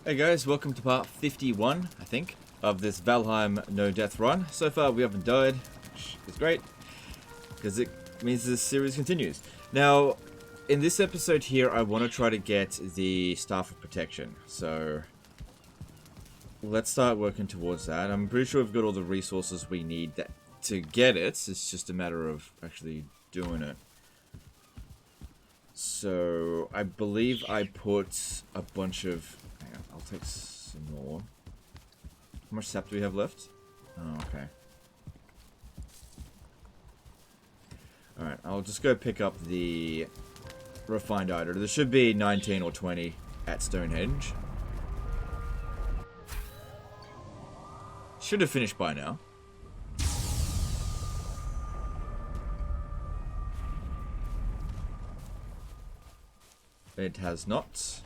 Hey guys, welcome to part 51, I think, of this Valheim No Death Run. So far we haven't died, which is great, because it means this series continues. Now, in this episode here, I want to try to get the Staff of Protection, so let's start working towards that. I'm pretty sure we've got all the resources we need to get it, it's just a matter of actually doing it. So, I believe I put a bunch of... Hang on, I'll take some more. How much sap do we have left? Oh, okay. Alright, I'll just go pick up the refined item. There should be 19 or 20 at Stonehenge. Should have finished by now. It has not.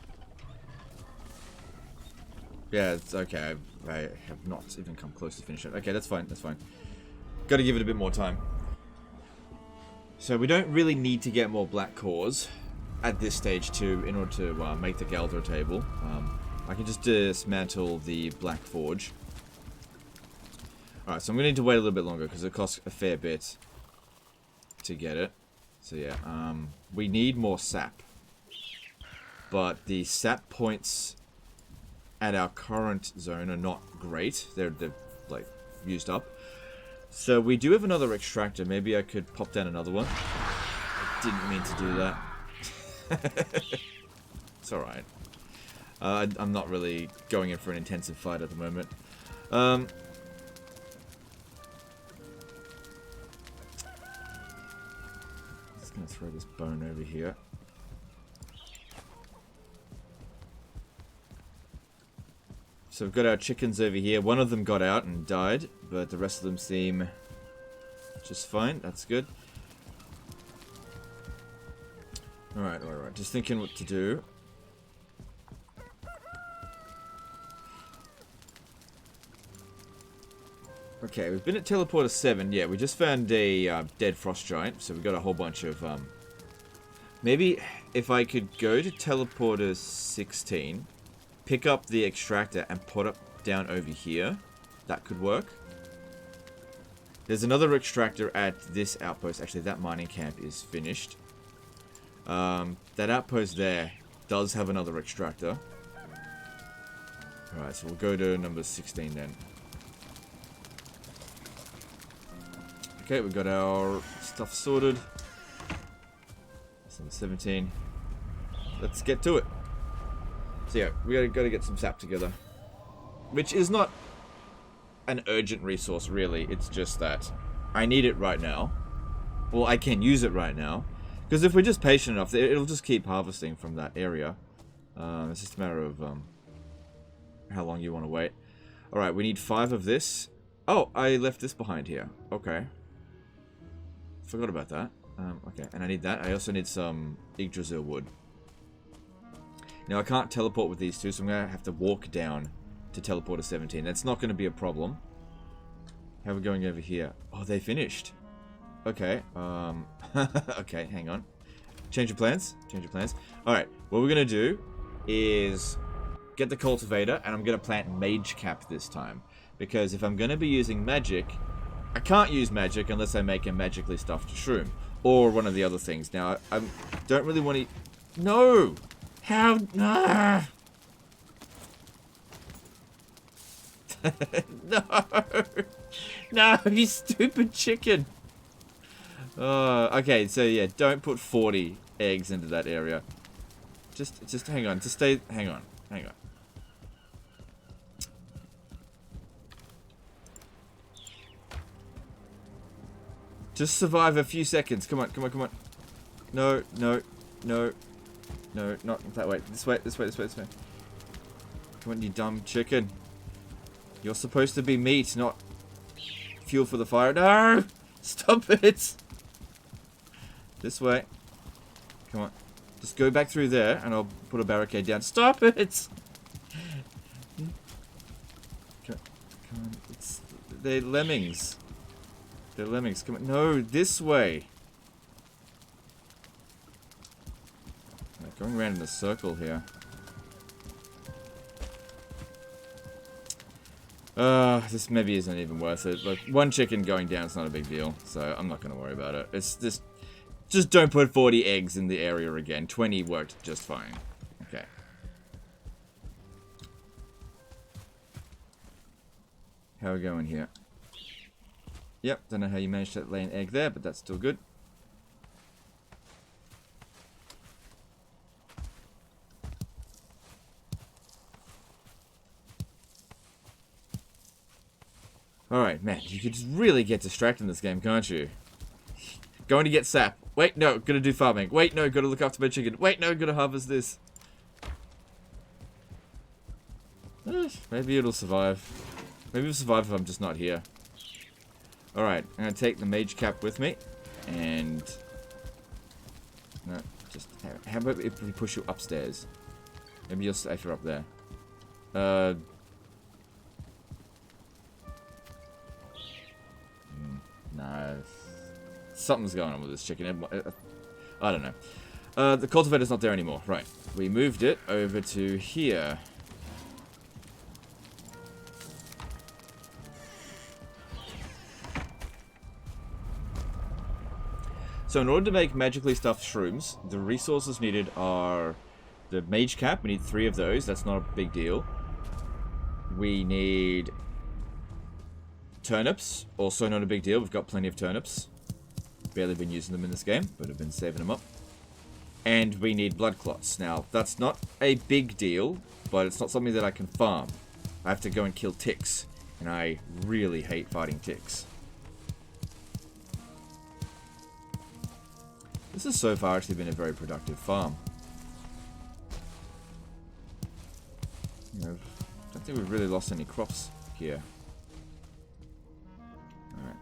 Yeah, it's okay. I have not even come close to finish it. Okay, that's fine. That's fine. Got to give it a bit more time. So we don't really need to get more black cores at this stage in order to make the Gelder table. I can just dismantle the black forge. Alright, so I'm going to need to wait a little bit longer because it costs a fair bit to get it. So yeah, we need more sap. But the sap points at our current zone are not great. They're like used up. So we do have another extractor. Maybe I could pop down another one. I didn't mean to do that. It's alright. I'm not really going in for an intensive fight at the moment. Just gonna throw this bone over here. So we've got our chickens over here. One of them got out and died, but the rest of them seem just fine. That's good. Alright, alright. Just thinking what to do. Okay, we've been at Teleporter 7. Yeah, we just found a dead frost giant, so we've got a whole bunch of... Maybe if I could go to Teleporter 16... pick up the extractor and put it down over here. That could work. There's another extractor at this outpost. Actually, that mining camp is finished. That outpost there does have another extractor. Alright, so we'll go to number 16 then. Okay, we've got our stuff sorted. That's number 17. Let's get to it. So yeah, we gotta get some sap together. Which is not an urgent resource, really. It's just that I need it right now. Well, I can use it right now. Because if we're just patient enough, it'll just keep harvesting from that area. It's just a matter of how long you want to wait. Alright, we need 5 of this. Oh, I left this behind here. Okay. Forgot about that. Okay, and I need that. I also need some Yggdrasil wood. Now, I can't teleport with these two, so I'm going to have to walk down to Teleporter 17. That's not going to be a problem. How are we going over here? Oh, they finished. Okay. Okay, hang on. Change of plans. Change of plans. Alright, what we're going to do is get the cultivator, and I'm going to plant mage cap this time. Because if I'm going to be using magic, I can't use magic unless I make a magically stuffed shroom. Or one of the other things. Now, I don't really want to... No! How? No! No, you stupid chicken. Okay, so yeah, don't put 40 eggs into that area. Just hang on. Just stay. Hang on. Hang on. Just survive a few seconds. Come on, come on, come on. No, no, no. No, not that way. This way, this way, this way, this way. Come on, you dumb chicken. You're supposed to be meat, not fuel for the fire. No! Stop it! This way. Come on. Just go back through there, and I'll put a barricade down. Stop it! Come on. They're lemmings. They're lemmings. Come on. No, this way. Going around in a circle here. This maybe isn't even worth it. Like, one chicken going down is not a big deal, so I'm not going to worry about it. It's just don't put 40 eggs in the area again. 20 worked just fine. Okay. How are we going here? Yep, don't know how you managed to lay an egg there, but that's still good. Alright, man, you could really get distracted in this game, can't you? Going to get sap. Wait, no, gotta do farming. Wait, no, gotta look after my chicken. Wait, no, gotta harvest this. Maybe it'll survive. Maybe it'll survive if I'm just not here. Alright, I'm gonna take the mage cap with me. And... no, just... how about if we push you upstairs? Maybe you're safer up there. No. Something's going on with this chicken. I don't know. The cultivator's not there anymore. Right. We moved it over to here. So in order to make magically stuffed shrooms, the resources needed are the mage cap. We need 3 of those. That's not a big deal. We need... turnips, also not a big deal. We've got plenty of turnips. Barely been using them in this game, but I've been saving them up. And we need blood clots. Now, that's not a big deal, but it's not something that I can farm. I have to go and kill ticks, and I really hate fighting ticks. This has so far actually been a very productive farm. You know, I don't think we've really lost any crops here. Alright.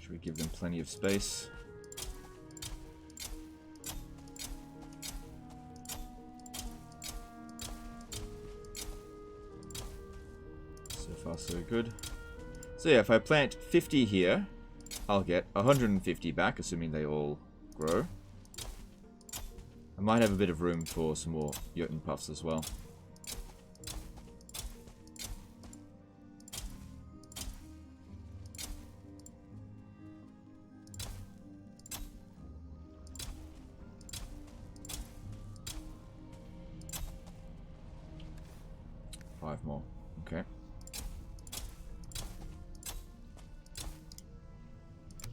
Should we give them plenty of space? So far so good. So yeah, if I plant 50 here, I'll get 150 back, assuming they all grow. I might have a bit of room for some more Jotun puffs as well. Five more. Okay.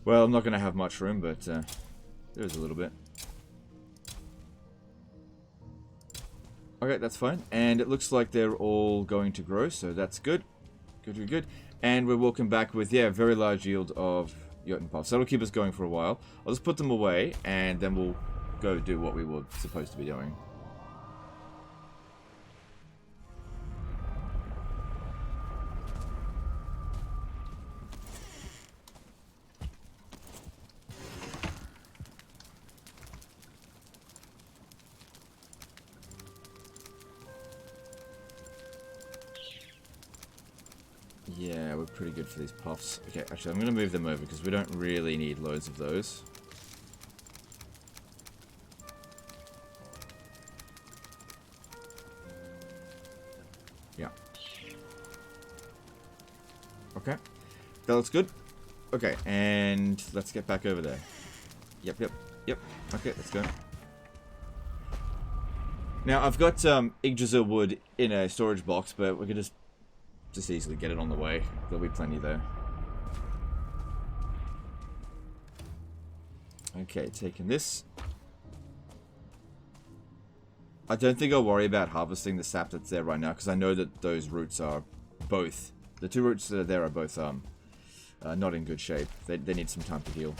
Well, I'm not going to have much room, but there's a little bit. Okay, that's fine. And it looks like they're all going to grow, so that's good. Good, good, good. And we're welcome back with, yeah, a very large yield of Jotun puffs. That'll keep us going for a while. I'll just put them away, and then we'll go do what we were supposed to be doing. Yeah, we're pretty good for these puffs. Okay, actually, I'm going to move them over because we don't really need loads of those. Yeah. Okay. That looks good. Okay, and let's get back over there. Yep, yep, yep. Okay, let's go. Now, I've got Yggdrasil wood in a storage box, but we can just easily get it on the way. There'll be plenty there. Okay, taking this. I don't think I'll worry about harvesting the sap that's there right now, because I know that those roots are both... the 2 roots that are there are both not in good shape. They need some time to heal.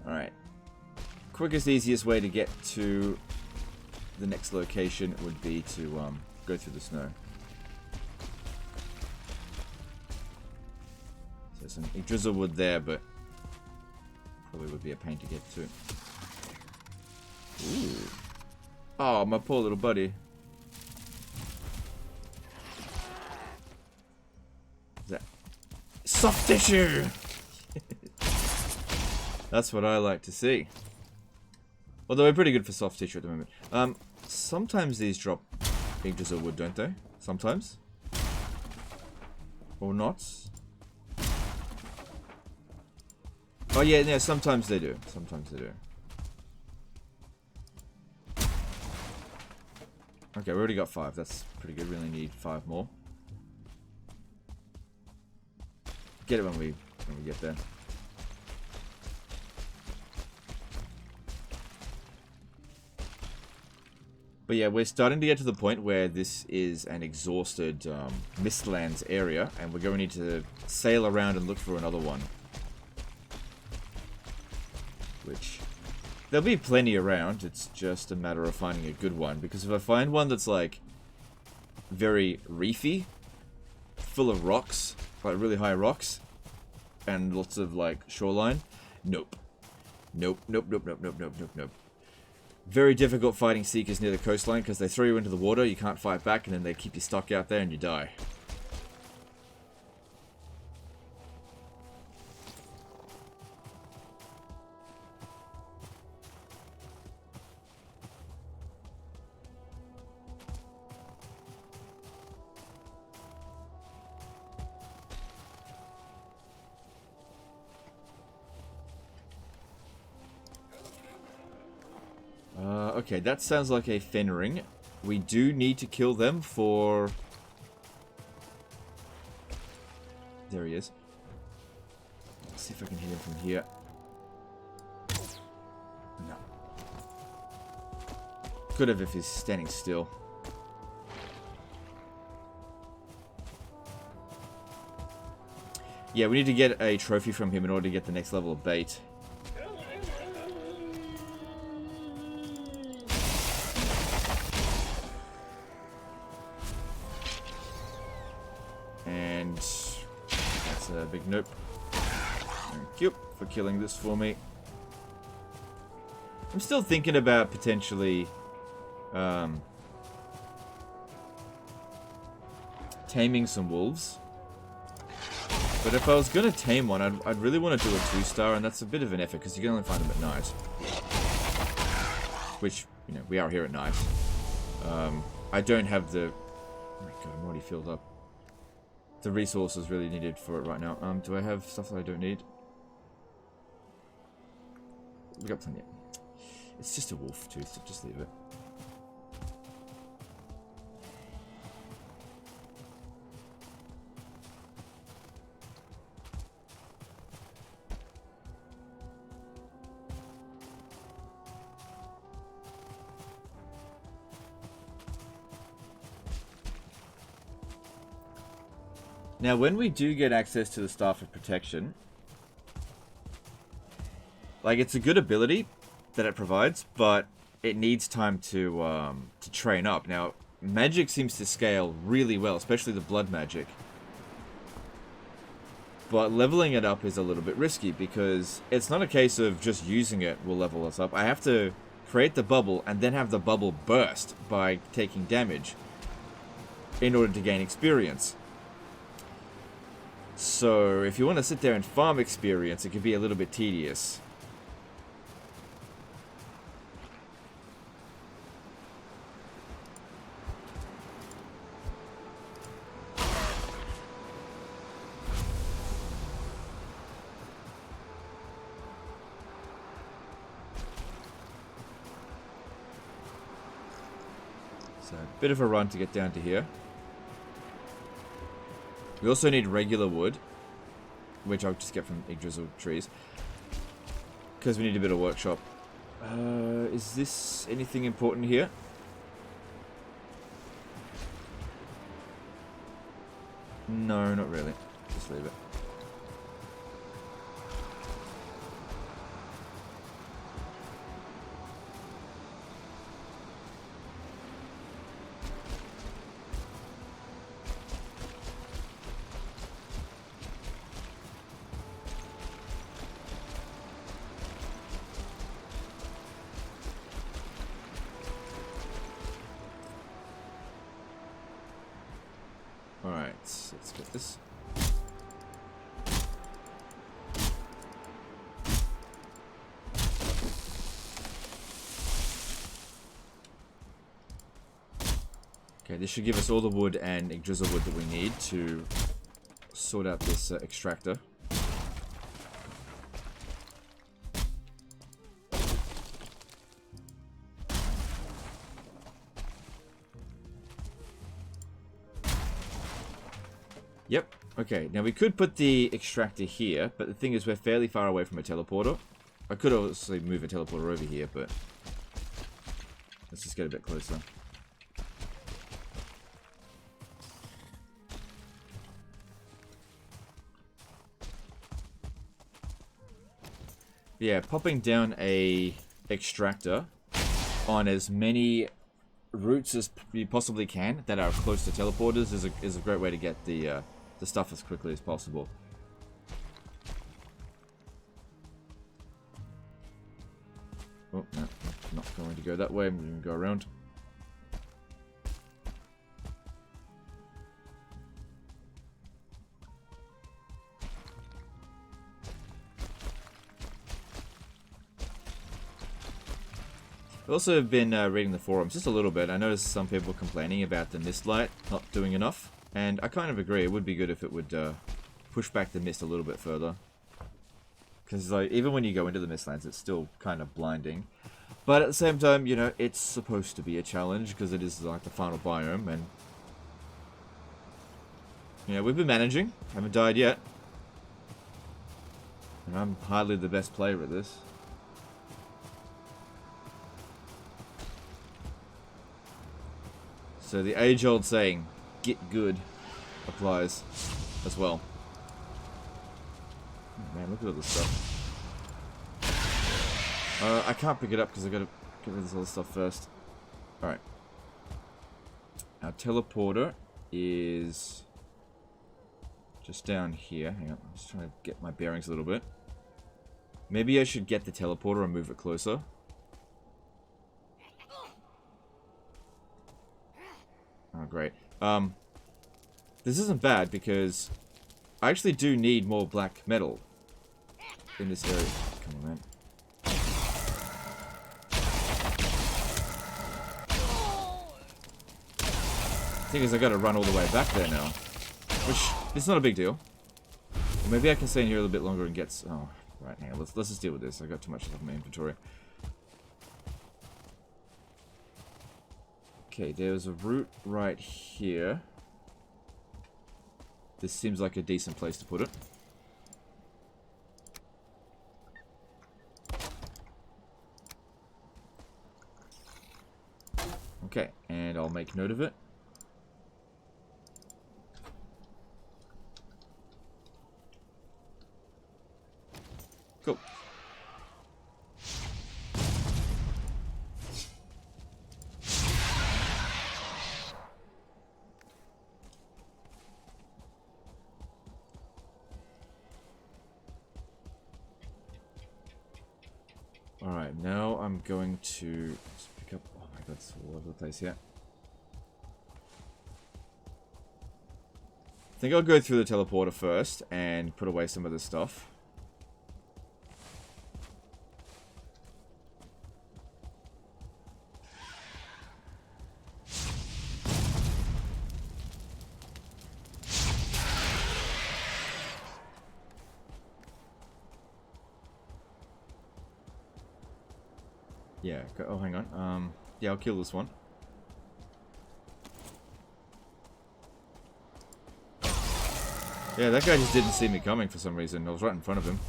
Alright. Quickest, easiest way to get to the next location would be to go through the snow. So some Yggdrasil wood there, but probably would be a pain to get to. Ooh. Oh, my poor little buddy. Is that soft tissue? That's what I like to see. Although we're pretty good for soft tissue at the moment. Sometimes these drop pictures of wood, don't they? Sometimes. Or not. Oh yeah, yeah, sometimes they do. Sometimes they do. Okay, we already got 5. That's pretty good. We only need 5 more. Get it when we get there. But yeah, we're starting to get to the point where this is an exhausted Mistlands area, and we're going to need to sail around and look for another one. Which, there'll be plenty around, it's just a matter of finding a good one. Because if I find one that's like, very reefy, full of rocks, like really high rocks, and lots of like shoreline, nope. Nope, nope, nope, nope, nope, nope, nope, nope. Very difficult fighting seekers near the coastline because they throw you into the water, you can't fight back, and then they keep you stuck out there and you die. Okay, that sounds like a Fenring. We do need to kill them for... There he is. Let's see if I can hit him from here. No. Could have if he's standing still. Yeah, we need to get a trophy from him in order to get the next level of bait. And that's a big nope. Thank you for killing this for me. I'm still thinking about potentially taming some wolves. But if I was going to tame one, I'd really want to do a 2-star, and that's a bit of an effort because you can only find them at night. Which, you know, we are here at night. I don't have the... Oh my god, I'm already filled up. The resources really needed for it right now. Do I have stuff that I don't need? We got plenty. It's just a wolf tooth, so just leave it. Now, when we do get access to the Staff of Protection, like, it's a good ability that it provides, but it needs time to train up. Now, magic seems to scale really well, especially the blood magic. But leveling it up is a little bit risky, because it's not a case of just using it will level us up. I have to create the bubble, and then have the bubble burst by taking damage in order to gain experience. So, if you want to sit there and farm experience, it can be a little bit tedious. So, a bit of a run to get down to here. We also need regular wood, which I'll just get from Yggdrasil trees, because we need a bit of workshop. Is this anything important here? No, not really. Just leave it. Alright, let's get this. Okay, this should give us all the wood and drizzle wood that we need to sort out this extractor. Yep. Okay, now we could put the extractor here, but the thing is we're fairly far away from a teleporter. I could obviously move a teleporter over here, but let's just get a bit closer. Yeah, popping down a extractor on as many routes as you possibly can that are close to teleporters is a great way to get the stuff as quickly as possible. Oh, no, not going to go that way. I'm going to go around. I've also been reading the forums just a little bit. I noticed some people complaining about the mist light not doing enough, and I kind of agree. It would be good if it would push back the mist a little bit further. Because like even when you go into the Mistlands, it's still kind of blinding. But at the same time, you know, it's supposed to be a challenge because it is like the final biome, and you know, we've been managing. Haven't died yet, and I'm hardly the best player at this. So the age-old saying, "Get good," applies as well. Oh, man, look at all this stuff. I can't pick it up because I've got to get rid of this other stuff first. Alright. Our teleporter is just down here. Hang on, I'm just trying to get my bearings a little bit. Maybe I should get the teleporter and move it closer. Oh, great. This isn't bad because I actually do need more black metal in this area. Come on, man. Thing is, I gotta run all the way back there now, which is not a big deal. Or maybe I can stay in here a little bit longer and get. Oh, right. Hang on. Let's just deal with this. I got too much stuff in my inventory. Okay, there's a route right here. This seems like a decent place to put it. Okay, and I'll make note of it. Cool. Alright, now I'm going to pick up. Oh my god, it's all over the place here. I think I'll go through the teleporter first and put away some of this stuff. Yeah, oh hang on. Yeah, I'll kill this one. Yeah, that guy just didn't see me coming for some reason. I was right in front of him.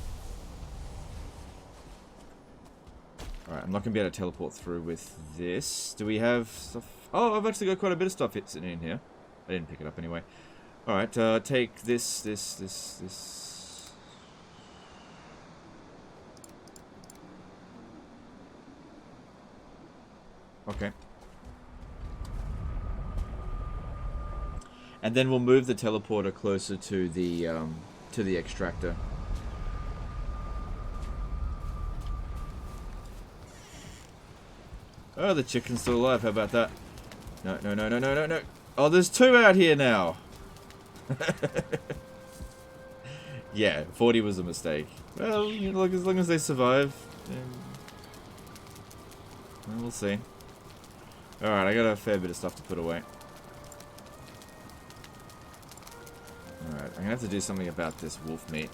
Alright, I'm not going to be able to teleport through with this. Do we have stuff? Oh, I've actually got quite a bit of stuff sitting in here. I didn't pick it up anyway. Alright, take this. Okay. And then we'll move the teleporter closer to the extractor. Oh, the chicken's still alive. How about that? No. Oh, there's two out here now. Yeah, 40 was a mistake. Well, you know, as long as they survive, well, we'll see. Alright, I got a fair bit of stuff to put away. I'm gonna have to do something about this wolf meat.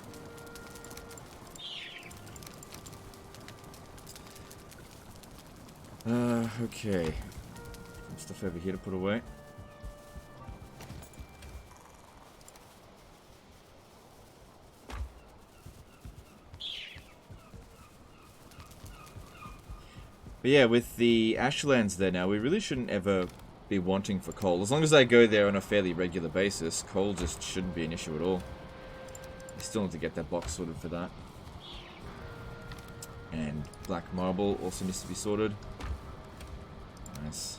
Okay. Some stuff over here to put away. But yeah, with the Ashlands there now, we really shouldn't ever be wanting for coal. As long as I go there on a fairly regular basis, coal just shouldn't be an issue at all. I still need to get that box sorted for that. And black marble also needs to be sorted. Nice.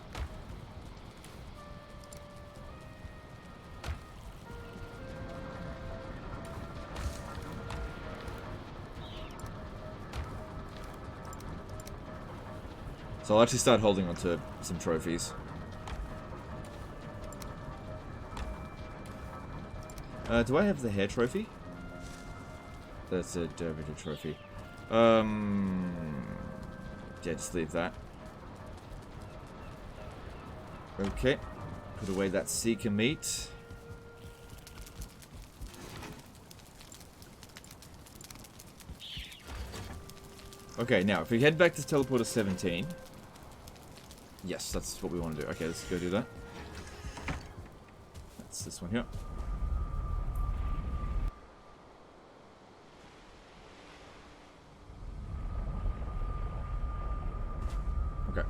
So I'll actually start holding on to some trophies. Do I have the hair trophy? That's a derivative trophy. Yeah, just leave that. Okay. Put away that seeker meat. Okay, now, if we head back to teleporter 17... Yes, that's what we want to do. Okay, let's go do that. That's this one here. Okay.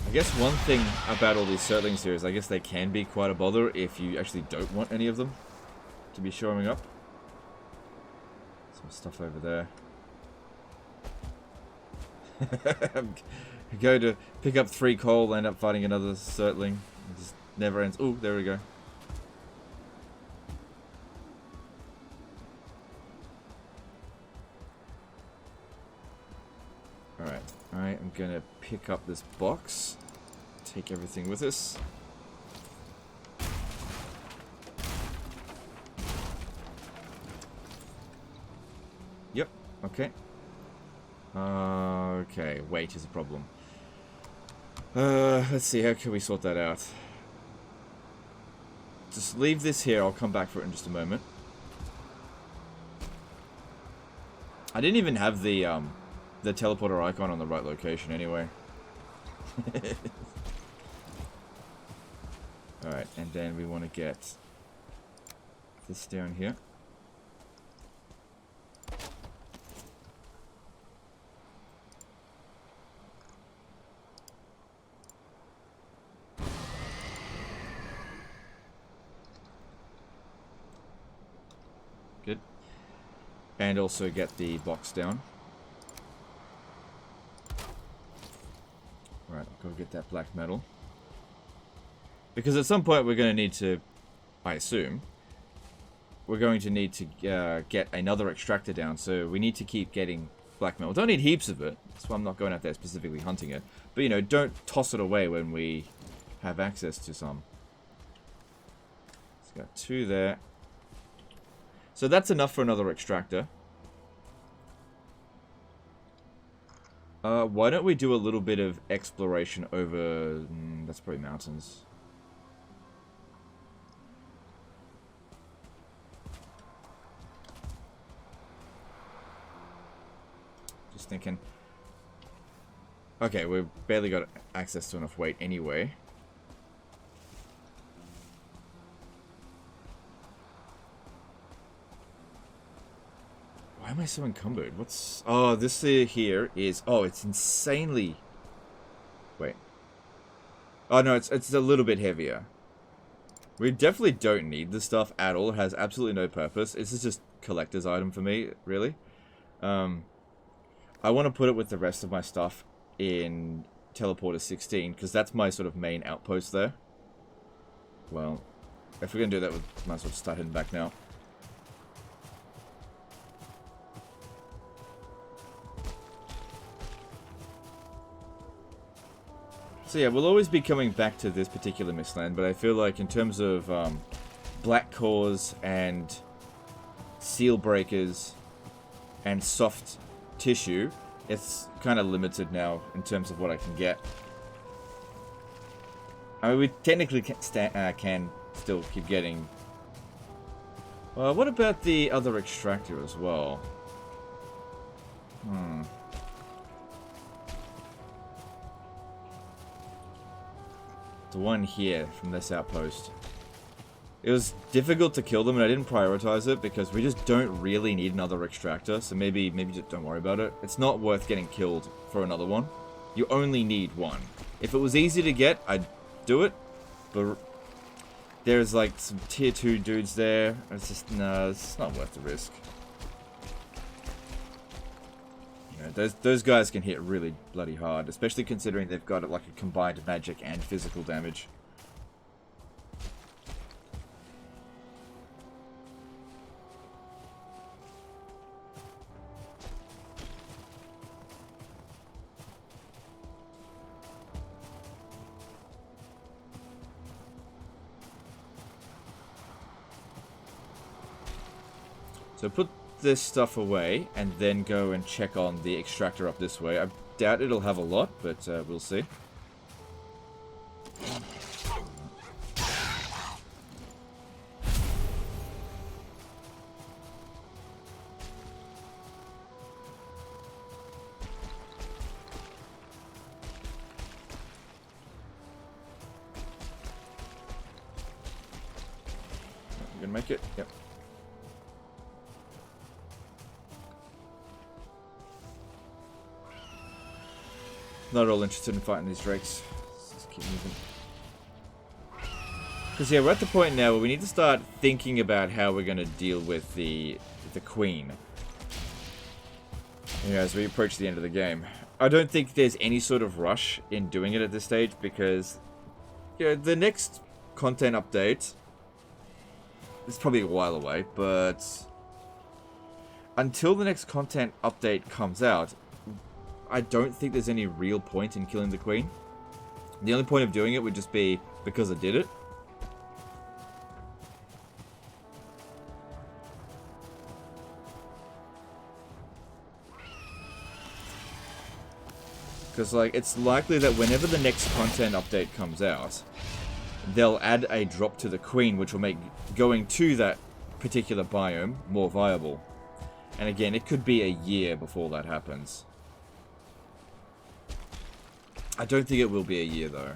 I guess one thing about all these Surtlings here is I guess they can be quite a bother if you actually don't want any of them to be showing up. Some stuff over there. I'm going to pick up 3 coal, end up fighting another Surtling. It just never ends. Oh, there we go. Alright, I am going to pick up this box. Take everything with us. Yep, okay. Okay, weight is a problem. Let's see, how can we sort that out? Just leave this here, I'll come back for it in just a moment. I didn't even have the teleporter icon on the right location anyway. Alright, and then we want to get this down here. Good. And also get the box down. Alright, I'll go get that black metal. Because at some point we're going to need to, I assume, we're going to need to get another extractor down, so we need to keep getting black metal. Don't need heaps of it, that's why I'm not going out there specifically hunting it. But, you know, don't toss it away when we have access to some. It's got 2 there. So that's enough for another extractor. Why don't we do a little bit of exploration over... that's probably mountains. Just thinking. Okay, we've barely got access to enough weight anyway. Why am I so encumbered? What's... Oh, this here is... Oh, it's insanely... Wait. Oh, no, it's a little bit heavier. We definitely don't need this stuff at all. It has absolutely no purpose. This is just collector's item for me, really. I want to put it with the rest of my stuff in Teleporter 16, because that's my sort of main outpost there. Well, if we're going to do that, we might as well start heading back now. So yeah, we'll always be coming back to this particular Mistland, but I feel like in terms of black cores and seal breakers, and soft tissue, it's kind of limited now in terms of what I can get. I mean, we technically can still keep getting... what about the other extractor as well? The one here from this outpost. It was difficult to kill them and I didn't prioritize it because we just don't really need another extractor, so maybe just don't worry about it. It's not worth getting killed for another one. You only need one. If it was easy to get, I'd do it, but there's like some tier 2 dudes there. It's just, no, it's not worth the risk. Yeah, those guys can hit really bloody hard, especially considering they've got like a combined magic and physical damage. So put this stuff away, and then go and check on the extractor up this way. I doubt it'll have a lot, but we'll see. You gonna make it? Yep. Not at all interested in fighting these drakes. Let's just keep moving. Because yeah, we're at the point now where we need to start thinking about how we're going to deal with the queen. You know, as we approach the end of the game. I don't think there's any sort of rush in doing it at this stage because, you know, the next content update is probably a while away, but until the next content update comes out, I don't think there's any real point in killing the queen. The only point of doing it would just be because I did it. Because, like, it's likely that whenever the next content update comes out, they'll add a drop to the queen, which will make going to that particular biome more viable. And again, it could be a year before that happens. I don't think it will be a year, though.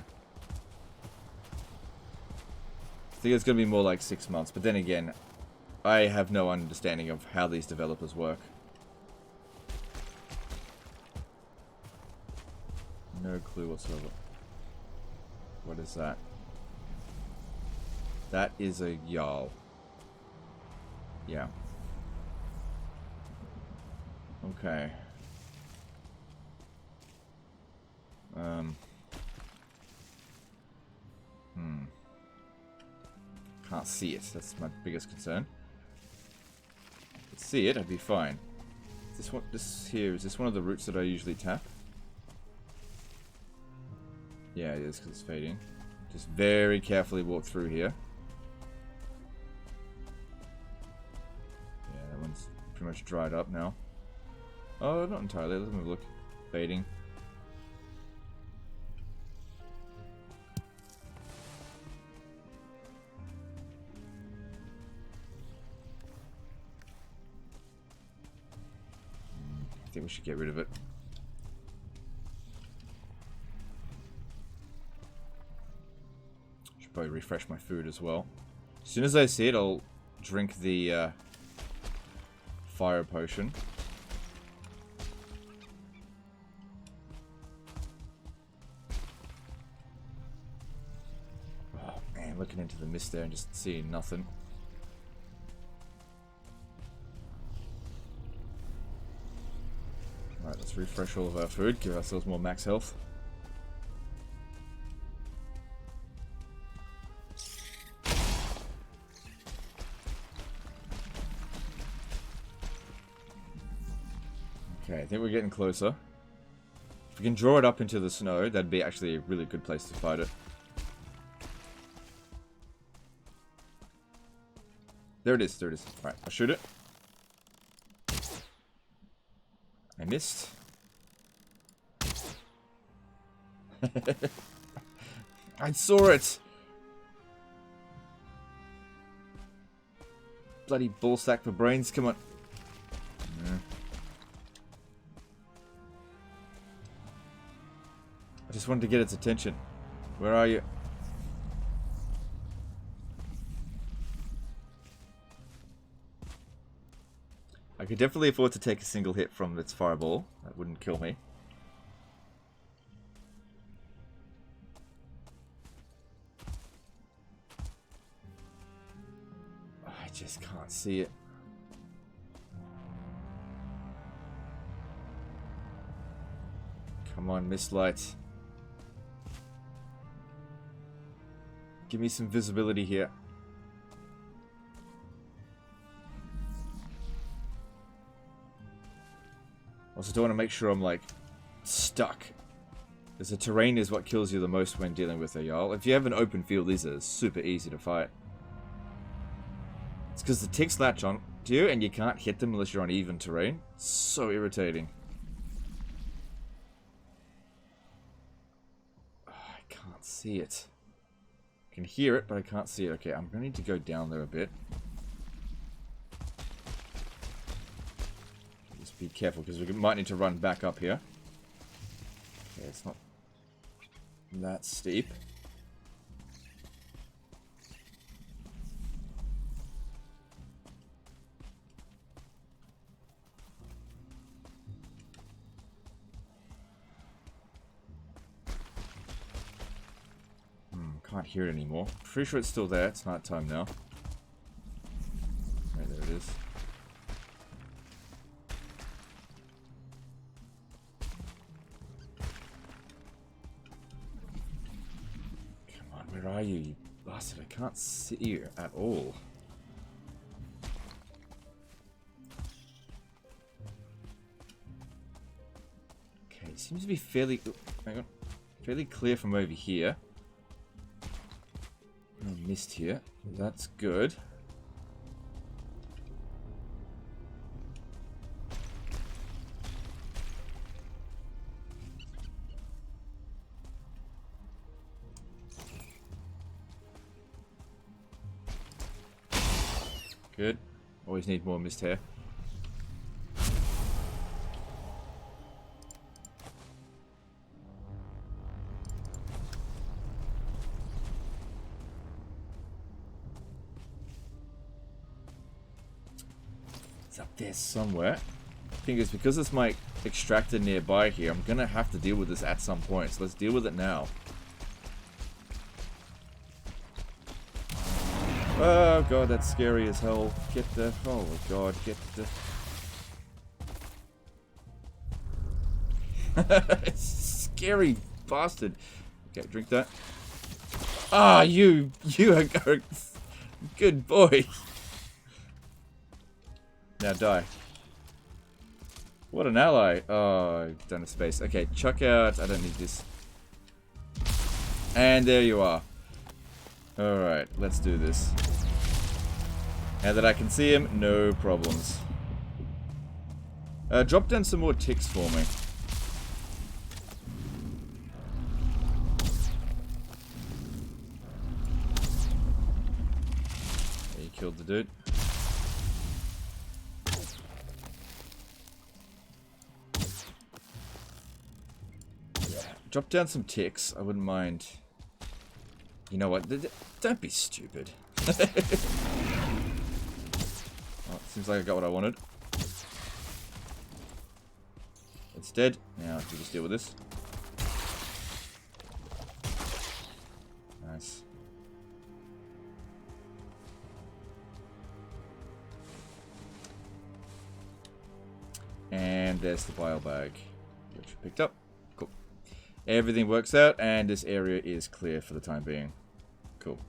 I think it's going to be more like 6 months. But then again, I have no understanding of how these developers work. No clue whatsoever. What is that? That is a Jarl. Yeah. Okay. Can't see it. That's my biggest concern. If I could see it, I'd be fine. Is this one of the routes that I usually tap? Yeah, it is, because it's fading. Just very carefully walk through here. Yeah, that one's pretty much dried up now. Oh, not entirely. Let's have a look. Fading. I think we should get rid of it. Should probably refresh my food as well. As soon as I see it, I'll drink the fire potion. Oh man, looking into the mist there and just seeing nothing. Alright, let's refresh all of our food, give ourselves more max health. Okay, I think we're getting closer. If we can draw it up into the snow, that'd be actually a really good place to fight it. There it is, there it is. Alright, I'll shoot it. I missed. I saw it! Bloody ballsack for brains, come on. Yeah. I just wanted to get its attention. Where are you? I could definitely afford to take a single hit from its fireball. That wouldn't kill me. I just can't see it. Come on, Mistlight. Give me some visibility here. Also don't want to make sure I'm like stuck. Because the terrain is what kills you the most when dealing with a Jarl. If you have an open field, these are super easy to fight. It's because the ticks latch on to you and you can't hit them unless you're on even terrain. It's so irritating. Oh, I can't see it. I can hear it, but I can't see it. Okay, I'm going to need to go down there a bit. Just be careful because we might need to run back up here. Okay, it's not that steep. Can't hear it anymore. Pretty sure it's still there. It's night time now. Okay, there it is. Come on, where are you, you bastard? I can't see you at all. Okay, it seems to be fairly... hang on. Fairly clear from over here. No mist here. That's good. Good. Always need more mist here. Up there somewhere. I think it's because it's my extractor nearby here. I'm gonna have to deal with this at some point, so let's deal with it now. Oh god, that's scary as hell. Get the... oh god, get the... scary bastard. Okay, drink that. Ah, you are a good boy. Now die. What an ally. Oh, I've done a space. Okay, chuck out. I don't need this. And there you are. Alright, let's do this. Now that I can see him, no problems. Drop down some more ticks for me. Okay, you killed the dude. Drop down some ticks. I wouldn't mind. You know what? Don't be stupid. Oh, seems like I got what I wanted. It's dead. Now we just deal with this. Nice. And there's the bile bag, which we picked up. Cool. Everything works out, and this area is clear for the time being. Cool.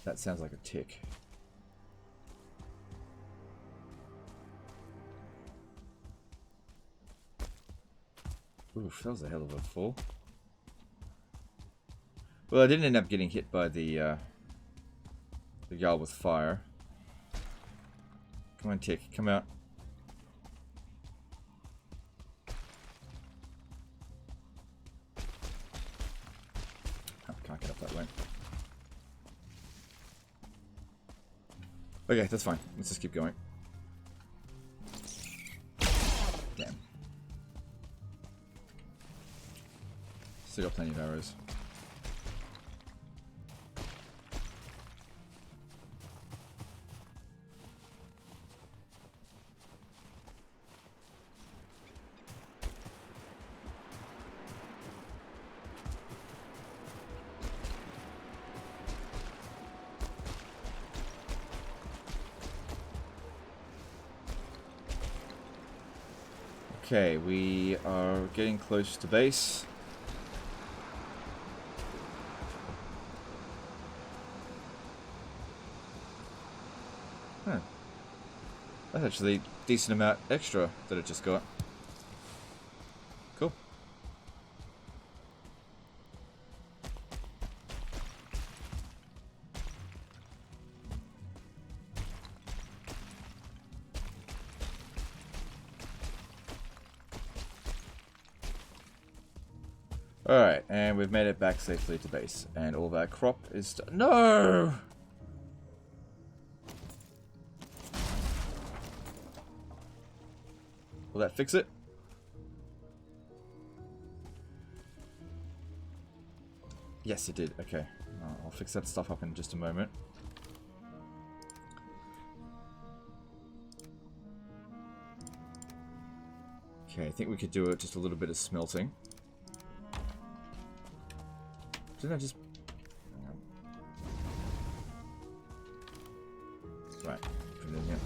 That sounds like a tick. Oof, that was a hell of a fall. Well, I didn't end up getting hit by the Jarl with fire. Come on, Tick. Come out. Oh, can't get up that way. Okay, that's fine. Let's just keep going. Damn. Still got plenty of arrows. Okay, we are getting close to base. Huh. That's actually a decent amount extra that it just got. Cool. Alright, and we've made it back safely to base. And all of our crop is... No! Will that fix it? Yes, it did. Okay. I'll fix that stuff up in just a moment. Okay, I think we could do just a little bit of smelting. Didn't I just... Right, put it in here.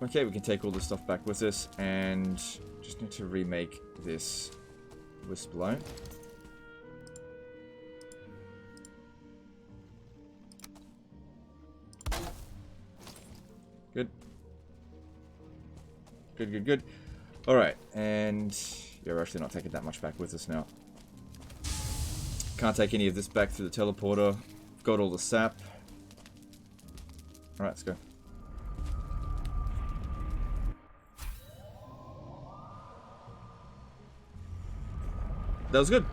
Okay, we can take all this stuff back with us, and just need to remake this wisp blown. Good. Good, good, good. Alright, and yeah, we're actually not taking that much back with us now. Can't take any of this back through the teleporter. Got all the sap. Alright, let's go. That was good.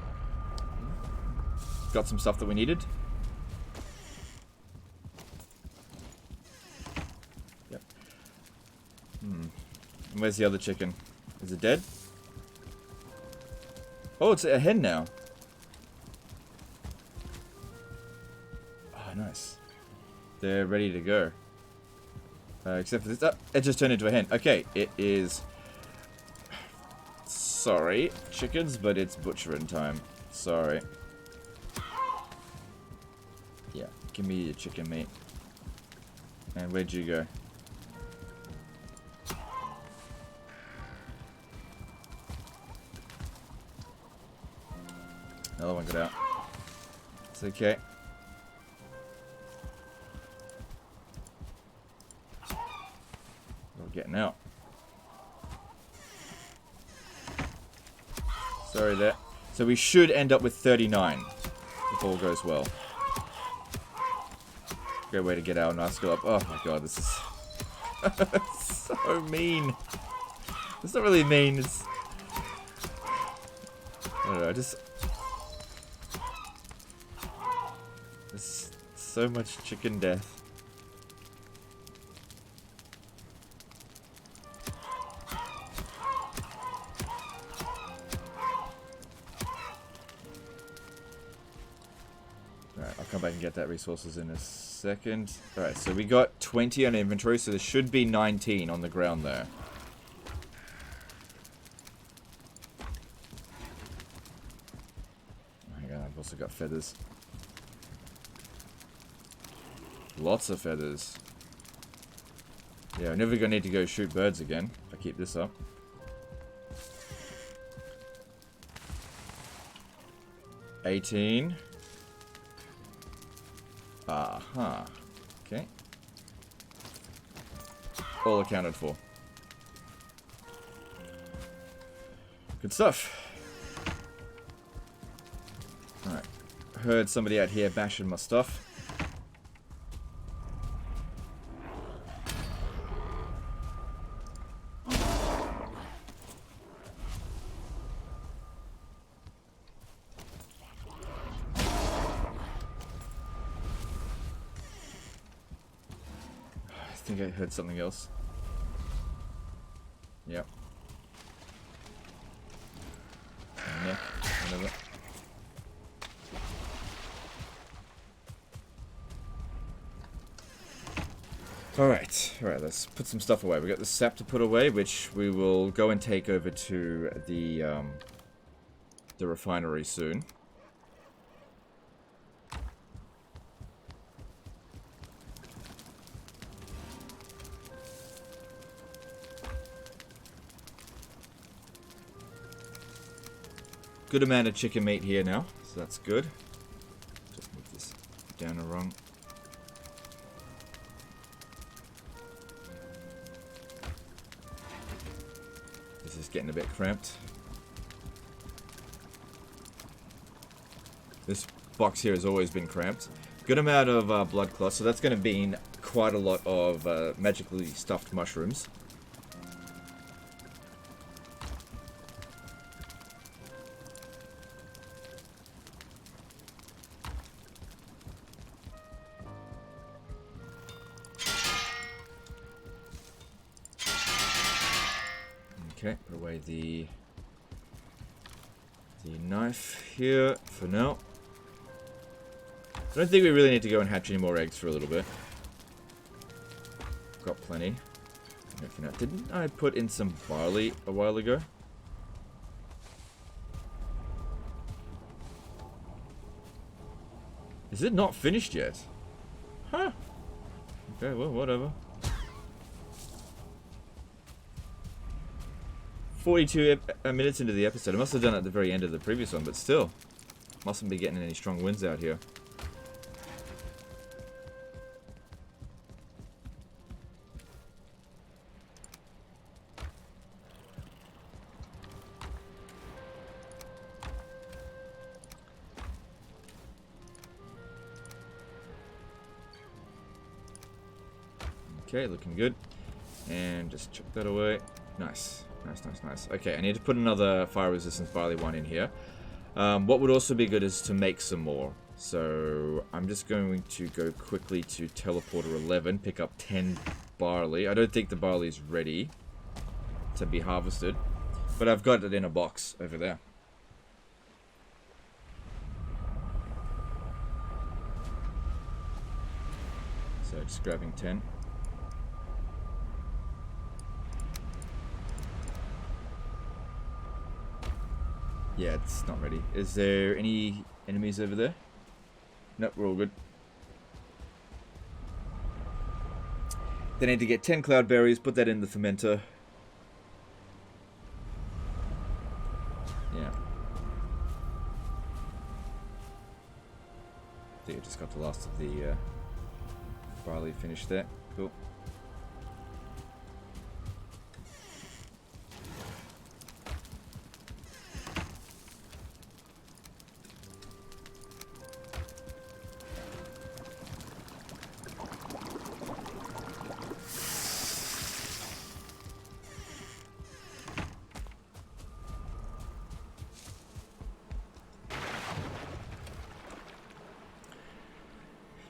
Got some stuff that we needed. Yep. And where's the other chicken? Is it dead? Oh, it's a hen now. Oh, nice. They're ready to go. Except for this. Oh, it just turned into a hen. Okay, it is... Sorry, chickens, but it's butchering time. Sorry. Yeah, give me your chicken meat. And where'd you go? Another one got out. It's okay. We're getting out. Sorry there. So we should end up with 39 if all goes well. Great way to get our nice skill up. Oh my god, this is so mean. It's not really mean, it's... I don't know, just... There's so much chicken death. Alright, I'll come back and get that resources in a second. Alright, so we got 20 on inventory, so there should be 19 on the ground there. Hang on, I've also got feathers. Lots of feathers. Yeah, I'm never gonna need to go shoot birds again if I keep this up. $18. Aha. Okay. All accounted for. Good stuff. Alright. heard somebody out here bashing my stuff. I think I heard something else. Yep. Neck, whatever. Alright, let's put some stuff away. We got the sap to put away, which we will go and take over to the refinery soon. Good amount of chicken meat here now, so that's good. Just move this down a rung. This is getting a bit cramped. This box here has always been cramped. Good amount of blood clots, so that's going to mean quite a lot of magically stuffed mushrooms. Okay, put away the knife here for now. I don't think we really need to go and hatch any more eggs for a little bit. Got plenty. Didn't I put in some barley a while ago? Is it not finished yet? Huh. Okay, well, whatever. 42 minutes into the episode. I must have done it at the very end of the previous one, but still. Mustn't be getting any strong winds out here. Okay, looking good. And just chuck that away. Nice. Nice. Okay, I need to put another fire resistance barley one in here. What would also be good is to make some more. So I'm just going to go quickly to teleporter 11, pick up 10 barley. I don't think the barley is ready to be harvested, but I've got it in a box over there. So just grabbing 10. Yeah, it's not ready. Is there any enemies over there? Nope, we're all good. They need to get 10 cloudberries, put that in the fermenter. Yeah. I think I just got the last of the barley finished there. Cool.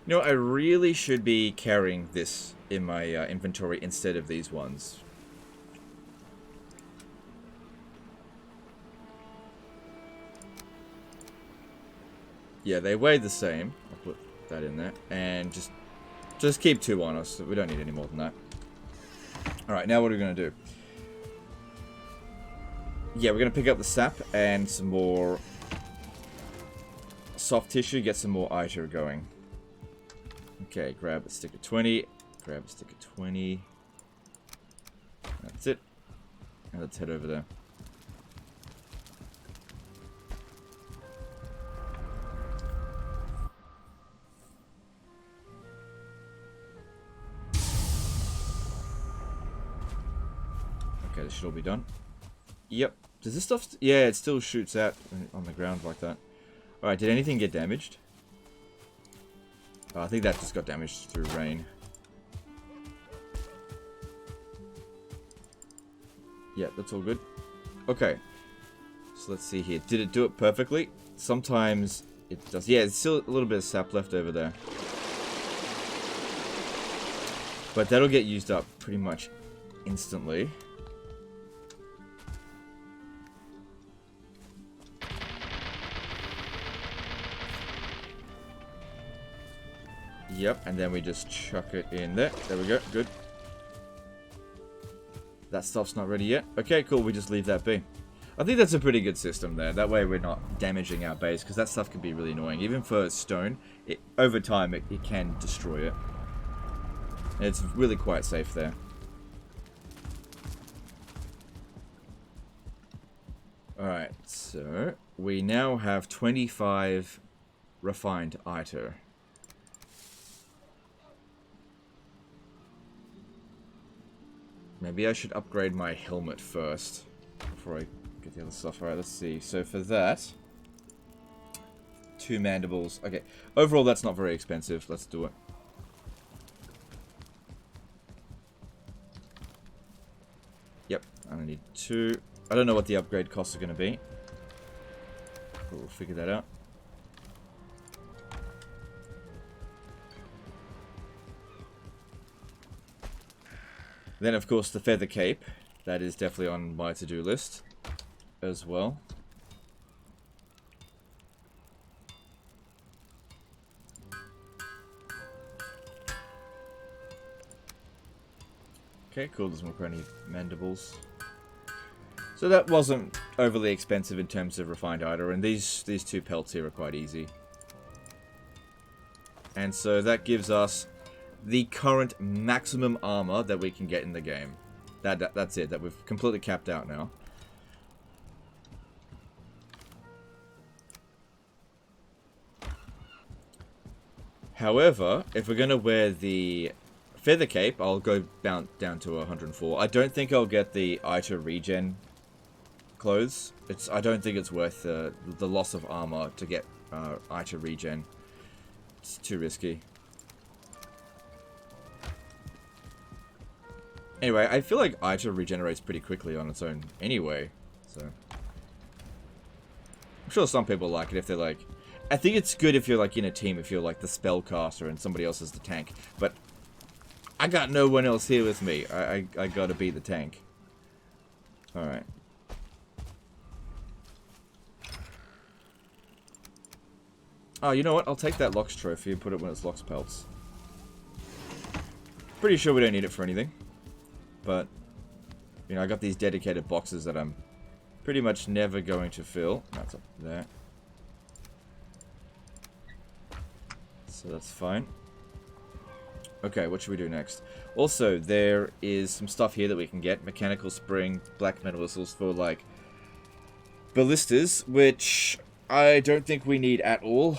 You know, I really should be carrying this in my inventory instead of these ones. Yeah, they weigh the same. I'll put that in there. And just keep 2 on us. We don't need any more than that. Alright, now what are we going to do? Yeah, we're going to pick up the sap and some more soft tissue, get some more iter going. Okay, grab a stick of 20. Grab a stick of 20. That's it. And let's head over there. Okay, this should all be done. Yep. Does this stuff... yeah, it still shoots out on the ground like that. Alright, did anything get damaged? Oh, I think that just got damaged through rain. Yeah, that's all good. Okay. So let's see here. Did it do it perfectly? Sometimes it does. Yeah, it's still a little bit of sap left over there. But that'll get used up pretty much instantly. Yep, and then we just chuck it in there. There we go, good. That stuff's not ready yet. Okay, cool, we just leave that be. I think that's a pretty good system there. That way we're not damaging our base, because that stuff can be really annoying. Even for stone, over time it can destroy it. And it's really quite safe there. Alright, so we now have 25 refined item. Maybe I should upgrade my helmet first before I get the other stuff. Alright, let's see. So for that, 2 mandibles. Okay, overall that's not very expensive. Let's do it. Yep, I only need 2. I don't know what the upgrade costs are going to be. But we'll figure that out. Then, of course, the feather cape. That is definitely on my to-do list as well. Okay, cool. There's more crony mandibles. So that wasn't overly expensive in terms of refined item, and these 2 pelts here are quite easy. And so that gives us the current maximum armor that we can get in the game. That's it. That we've completely capped out now. However, if we're going to wear the feather cape, I'll go down to 104. I don't think I'll get the item regen clothes. I don't think it's worth the loss of armor to get item regen. It's too risky. Anyway, I feel like item regenerates pretty quickly on its own anyway, so I'm sure some people like it if they're like... I think it's good if you're like in a team, if you're like the spellcaster and somebody else is the tank, but I got no one else here with me. I gotta be the tank. Alright. Oh, you know what? I'll take that Lox trophy and put it when it's Lox pelts. Pretty sure we don't need it for anything. But, you know, I got these dedicated boxes that I'm pretty much never going to fill. That's up there. So that's fine. Okay, what should we do next? Also, there is some stuff here that we can get. Mechanical spring, black metal whistles for, like, ballistas, which I don't think we need at all.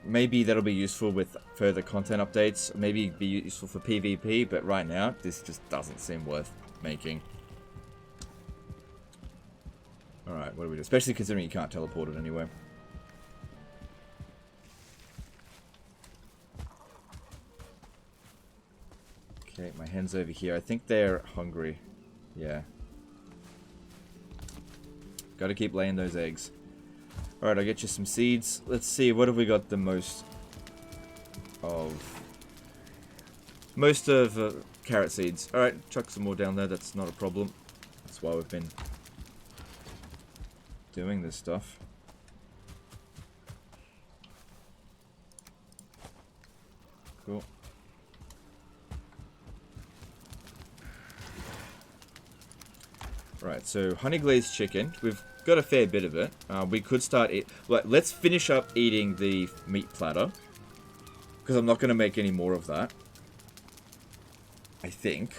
Maybe that'll be useful with further content updates. Maybe be useful for PvP, but right now, this just doesn't seem worth making. Alright, what do we do? Especially considering you can't teleport it anywhere. Okay, my hen's over here. I think they're hungry. Yeah. Gotta keep laying those eggs. Alright, I'll get you some seeds. Let's see, what have we got the most of? Most of carrot seeds. Alright, chuck some more down there, that's not a problem. That's why we've been doing this stuff. Cool. Right, so honey glazed chicken. We've got a fair bit of it. We could start it. Let's finish up eating the meat platter, because I'm not going to make any more of that. I think.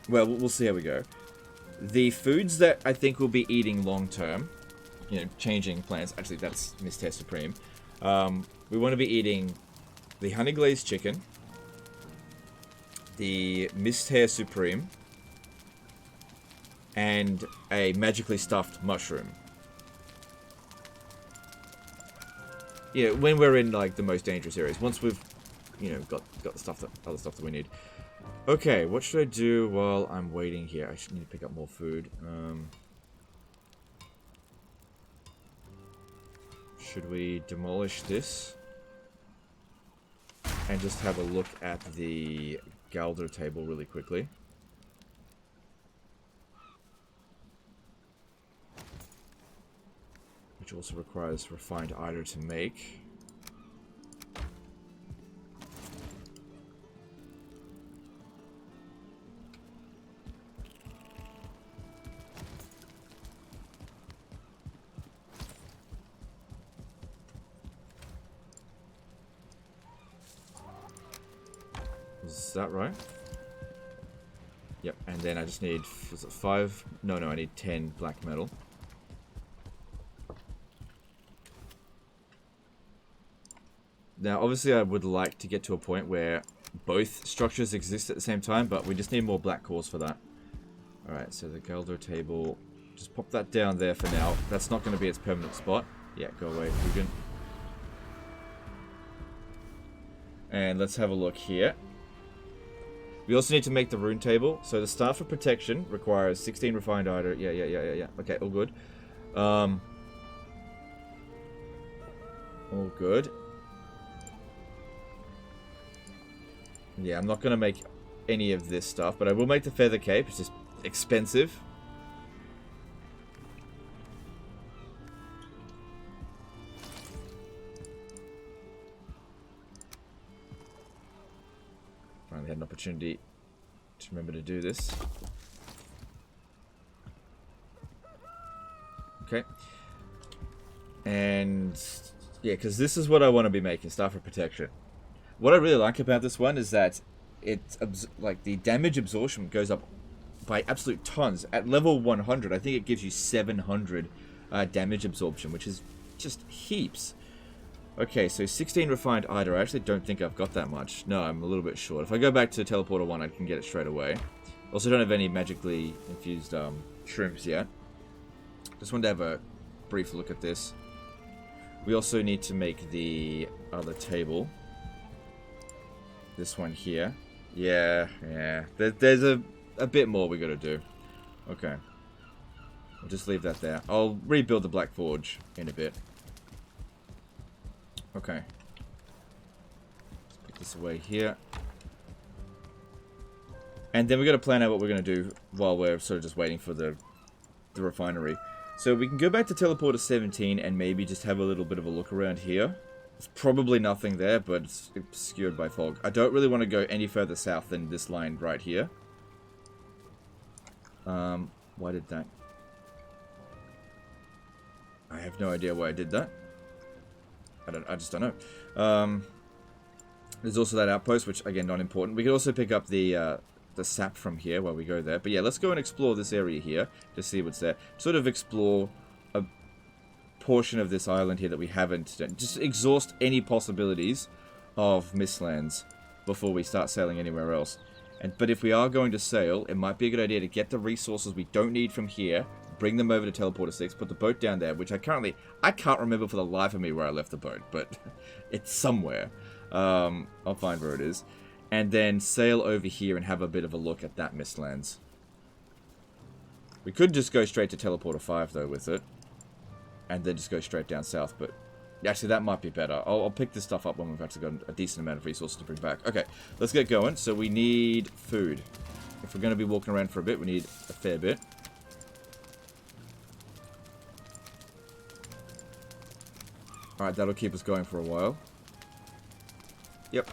Well, we'll see how we go. The foods that I think we'll be eating long term, you know, changing plans. Actually, that's Mistlands Supreme. We want to be eating the honey glazed chicken, the Mistlands Supreme, and a magically stuffed mushroom. Yeah, when we're in like the most dangerous areas. Once we've, you know, got the stuff that other stuff that we need. Okay, what should I do while I'm waiting here? I should need to pick up more food. Should we demolish this and just have a look at the Gelder table really quickly? Which also requires refined iron to make. Is that right? Yep, and then I just need, is it 5? No, I need 10 black metal. Now, obviously I would like to get to a point where both structures exist at the same time, but we just need more black cores for that. Alright, so the Gelder table, just pop that down there for now. That's not going to be its permanent spot. Yeah, go away, Hugin. And let's have a look here. We also need to make the rune table. So the staff of protection requires 16 refined iron. Yeah. Okay, all good. All good. Yeah, I'm not going to make any of this stuff, but I will make the feather cape. It's just expensive. Finally had an opportunity to remember to do this. Okay. And yeah, because this is what I want to be making, staff of protection. What I really like about this one is that it's like the damage absorption goes up by absolute tons. At level 100, I think it gives you 700 damage absorption, which is just heaps. Okay, so 16 refined iron. I actually don't think I've got that much. No, I'm a little bit short. If I go back to Teleporter 1, I can get it straight away. Also, don't have any magically infused shrooms yet. Just wanted to have a brief look at this. We also need to make the other table. This one here. Yeah. There's a bit more we gotta do. Okay. I'll just leave that there. I'll rebuild the Black Forge in a bit. Okay. Let's put this away here. And then we gotta plan out what we're gonna do while we're sort of just waiting for the refinery. So we can go back to Teleporter 17 and maybe just have a little bit of a look around here. There's probably nothing there, but it's obscured by fog. I don't really want to go any further south than this line right here. Why did that? I have no idea why I did that. I just don't know. There's also that outpost, which again not important. We could also pick up the sap from here while we go there. But yeah, let's go and explore this area here to see what's there. Sort of explore a portion of this island here that we haven't done. Just exhaust any possibilities of Mistlands before we start sailing anywhere else. But if we are going to sail, it might be a good idea to get the resources we don't need from here, bring them over to Teleporter 6, put the boat down there, which I can't remember for the life of me where I left the boat, but it's somewhere. I'll find where it is. And then sail over here and have a bit of a look at that Mistlands. We could just go straight to Teleporter 5 though with it. And then just go straight down south, but actually that might be better. I'll pick this stuff up when we've actually got a decent amount of resources to bring back. Okay, let's get going. So we need food. If we're going to be walking around for a bit, we need a fair bit. Alright, that'll keep us going for a while. Yep.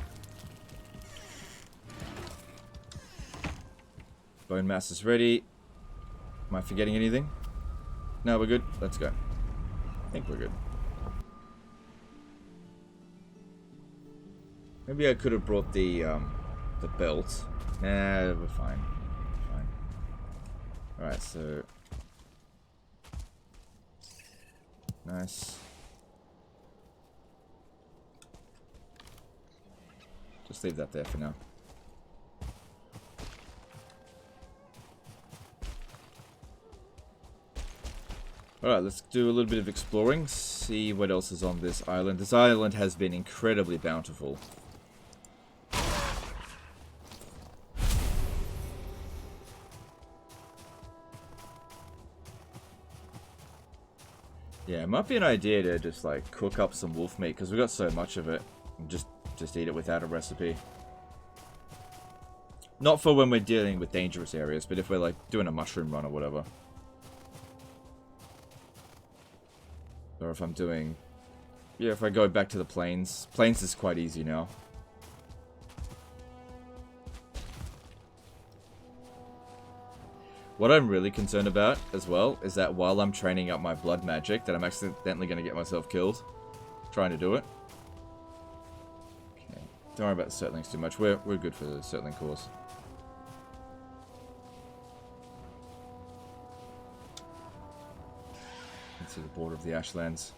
Bonemass is ready. Am I forgetting anything? No, we're good. Let's go. I think we're good. Maybe I could have brought the belt. Nah, we're fine. Fine. Alright, so... Nice. Just leave that there for now. Alright, let's do a little bit of exploring. see what else is on this island. This island has been incredibly bountiful. Yeah, it might be an idea to just like cook up some wolf meat because we got so much of it. And just eat it without a recipe. Not for when we're dealing with dangerous areas, but if we're like doing a mushroom run or whatever. Or if I'm doing... Yeah, if I go back to the plains. Plains is quite easy now. What I'm really concerned about, as well, is that while I'm training up my blood magic, that I'm accidentally going to get myself killed. Trying to do it. Okay. Don't worry about the Surtlings too much. We're good for the Surtling course. To the border of the Ashlands.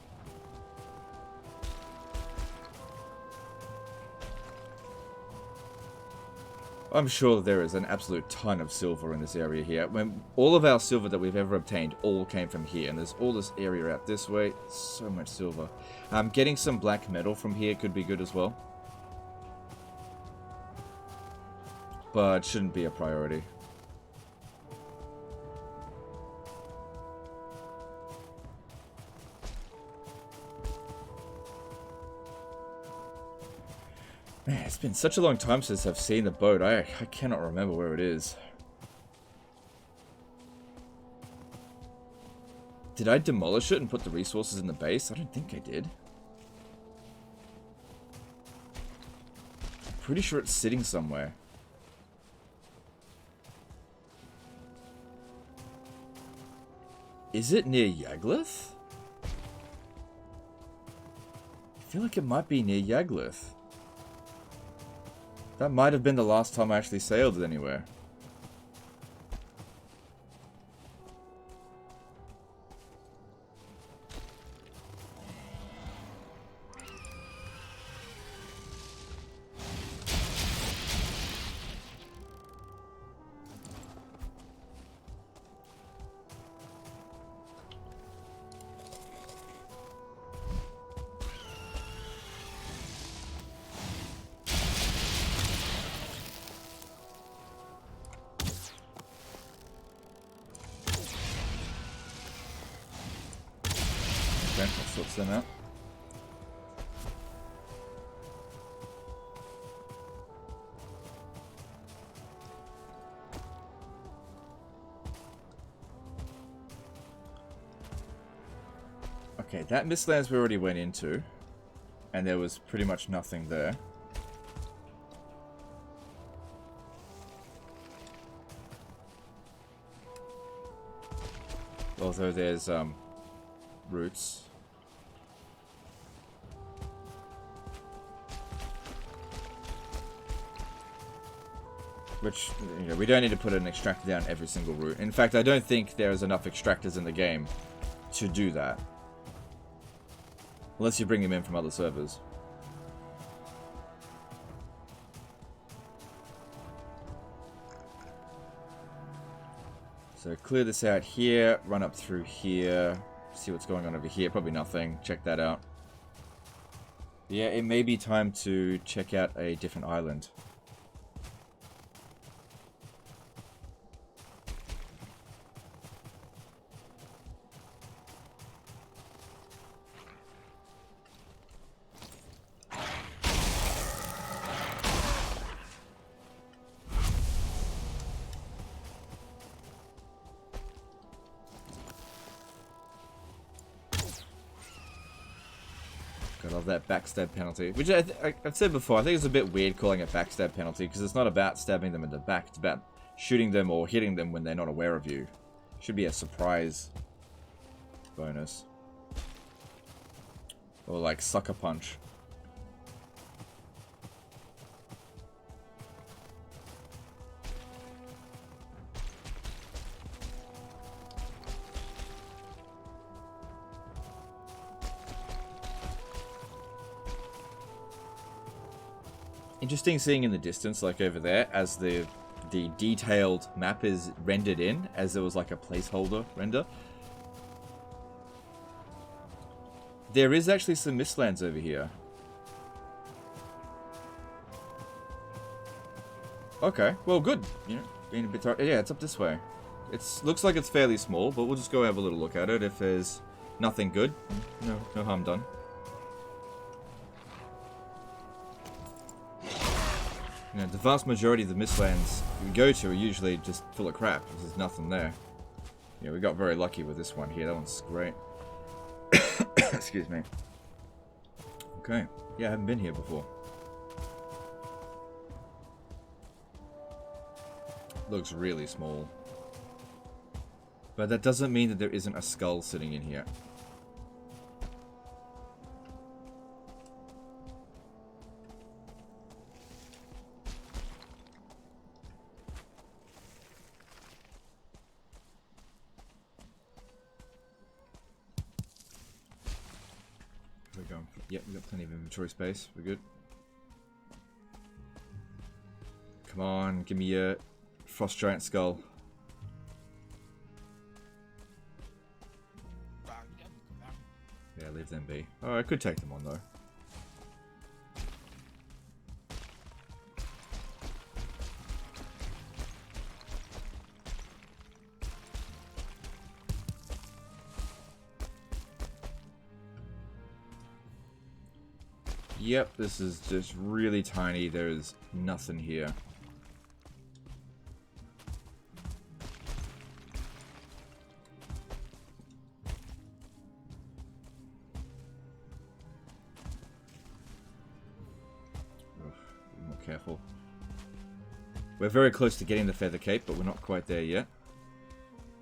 I'm sure there is an absolute ton of silver in this area here. When all of our silver that we've ever obtained all came from here, and there's all this area out this way. So much silver. Getting some black metal from here could be good as well, but shouldn't be a priority. Man, it's been such a long time since I've seen the boat. I cannot remember where it is. Did I demolish it and put the resources in the base? I don't think I did. I'm pretty sure it's sitting somewhere. Is it near Yaglith? I feel like it might be near Yaglith. That might have been the last time I actually sailed anywhere. Okay, that sorts them out. Okay, that Mistlands we already went into, and there was pretty much nothing there. Although there's roots. Which, you know, we don't need to put an extractor down every single route. In fact, I don't think there's enough extractors in the game to do that. Unless you bring them in from other servers. So clear this out here, run up through here, see what's going on over here. Probably nothing. Check that out. Yeah, it may be time to check out a different island. I love that backstab penalty, which I've said before, I think it's a bit weird calling it backstab penalty, because it's not about stabbing them in the back, it's about shooting them or hitting them when they're not aware of you. Should be a surprise bonus. Or like sucker punch. Interesting seeing in the distance, like over there, as the detailed map is rendered in, as there was like a placeholder render. There is actually some Mistlands over here. Okay, well, good. You know, being a bit dark. Yeah, it's up this way. Looks like it's fairly small, but we'll just go have a little look at it. If there's nothing good, no harm done. You know, the vast majority of the Mistlands we go to are usually just full of crap. There's nothing there. Yeah, we got very lucky with this one here. That one's great. Excuse me. Okay. Yeah, I haven't been here before. Looks really small. But that doesn't mean that there isn't a skull sitting in here. We're going. Yep, we've got plenty of inventory space. We're good. Come on, give me a frost giant skull. Yeah, leave them be. Oh, I could take them on though. Yep, this is just really tiny. There is nothing here. Be more careful. We're very close to getting the feather cape, but we're not quite there yet.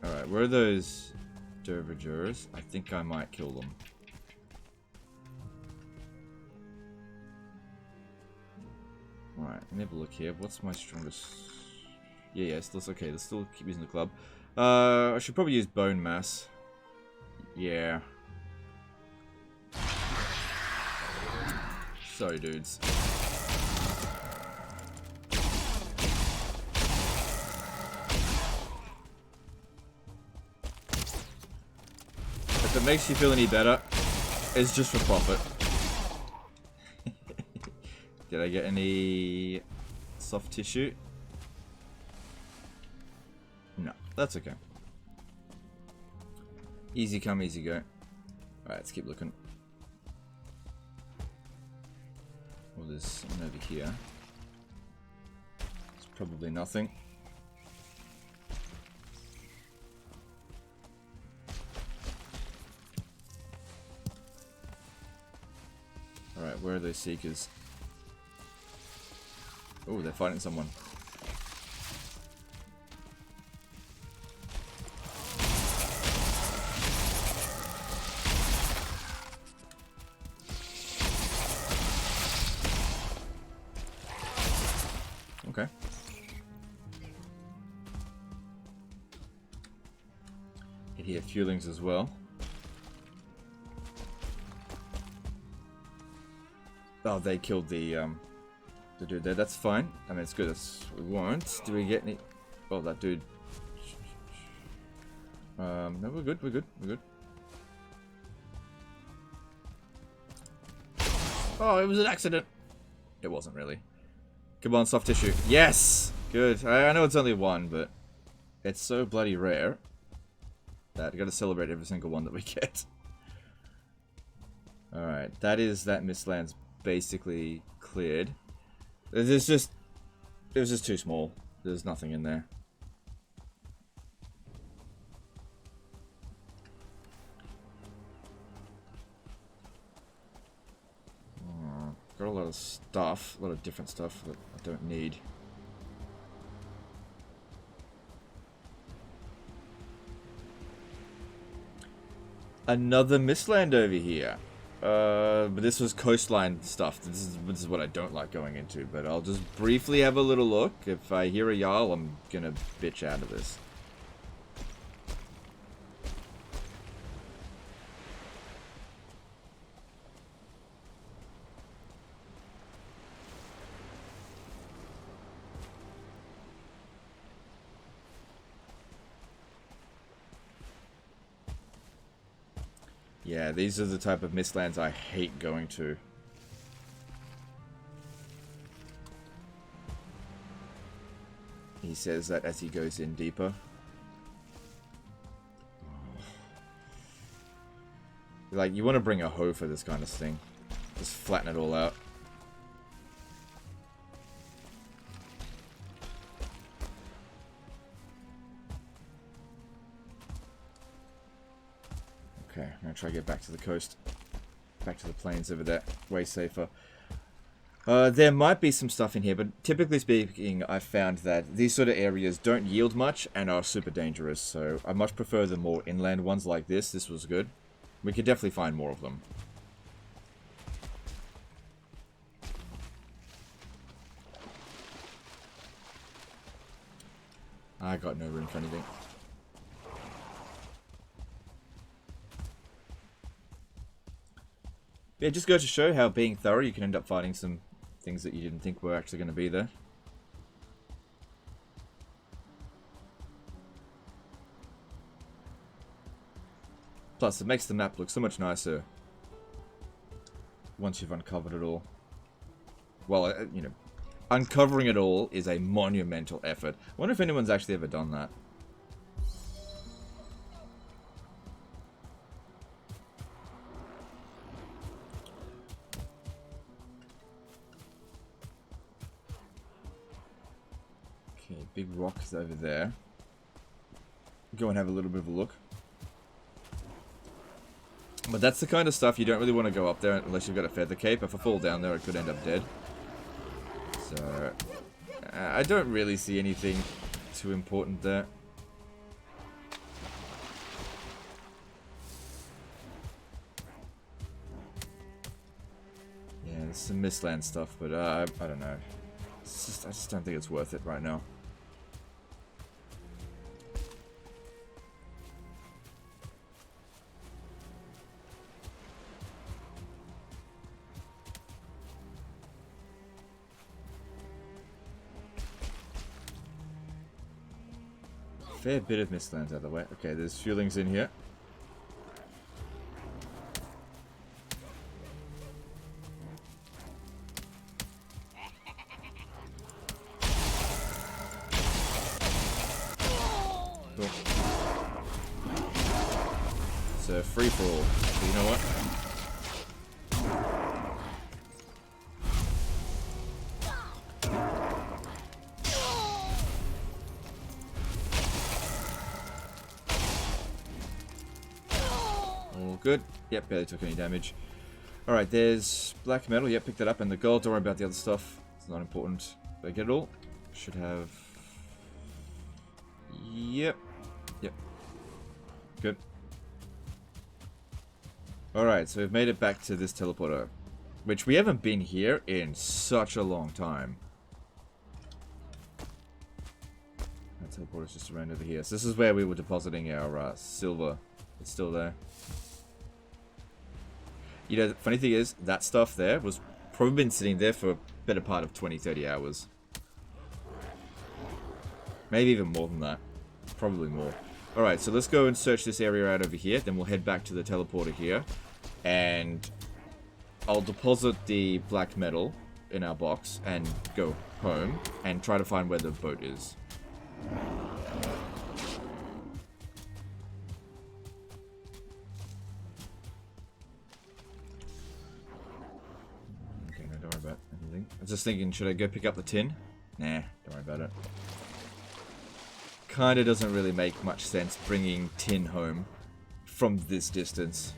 Alright, where are those Dervagers? I think I might kill them. Alright, let me have a look here. What's my strongest... Yeah, let's okay. Let's still keep using the club. I should probably use Bonemass. Yeah. Sorry, dudes. If it makes you feel any better, it's just for profit. Did I get any soft tissue? No, that's okay. Easy come, easy go. Alright, let's keep looking. Well, there's something over here. It's probably nothing. Alright, where are those seekers? Oh, they're fighting someone. Okay. Hit here fuelings as well. Oh, they killed the dude there. That's fine. I mean, it's good. That's what we want. Do we get any... Oh, that dude. No, we're good. We're good. We're good. Oh, it was an accident. It wasn't really. Come on, soft tissue. Yes! Good. I know it's only one, but it's so bloody rare that I gotta celebrate every single one that we get. Alright, that is that Mistlands basically cleared. It was just too small. There's nothing in there. Got a lot of stuff, a lot of different stuff that I don't need. Another Mistland over here. But this was coastline stuff. This is what I don't like going into, but I'll just briefly have a little look. If I hear a Jarl, I'm gonna bitch out of this. Yeah, these are the type of Mistlands I hate going to. He says that as he goes in deeper. Like, you want to bring a hoe for this kind of thing. Just flatten it all out. Okay, I'm going to try to get back to the coast. Back to the plains over there. Way safer. There might be some stuff in here, but typically speaking, I've found that these sort of areas don't yield much and are super dangerous. So I much prefer the more inland ones like this. This was good. We could definitely find more of them. I got no room for anything. Yeah, just go to show how being thorough, you can end up finding some things that you didn't think were actually going to be there. Plus, it makes the map look so much nicer once you've uncovered it all. Well, you know, uncovering it all is a monumental effort. I wonder if anyone's actually ever done that. Okay, big rock is over there. Go and have a little bit of a look. But that's the kind of stuff you don't really want to go up there unless you've got a feather cape. If I fall down there, I could end up dead. So, I don't really see anything too important there. Yeah, there's some Mistland stuff, but I don't know. I just don't think it's worth it right now. Fair bit of Mistlands out of the way. Okay, there's fuelings in here. Cool. It's a free-for-all. So you know what? Good. Yep, barely took any damage. Alright, there's black metal. Yep, picked that up. And the gold, don't worry about the other stuff. It's not important. Did I get it all? Should have... Yep. Yep. Good. Alright, so we've made it back to this teleporter. Which we haven't been here in such a long time. That teleporter's just around over here. So this is where we were depositing our silver. It's still there. You know, the funny thing is, that stuff there was probably been sitting there for a better part of 20-30 hours. Maybe even more than that. Probably more. Alright, so let's go and search this area out over here. Then we'll head back to the teleporter here. And I'll deposit the black metal in our box and go home and try to find where the boat is. I was just thinking, should I go pick up the tin? Nah, don't worry about it. Kinda doesn't really make much sense bringing tin home from this distance.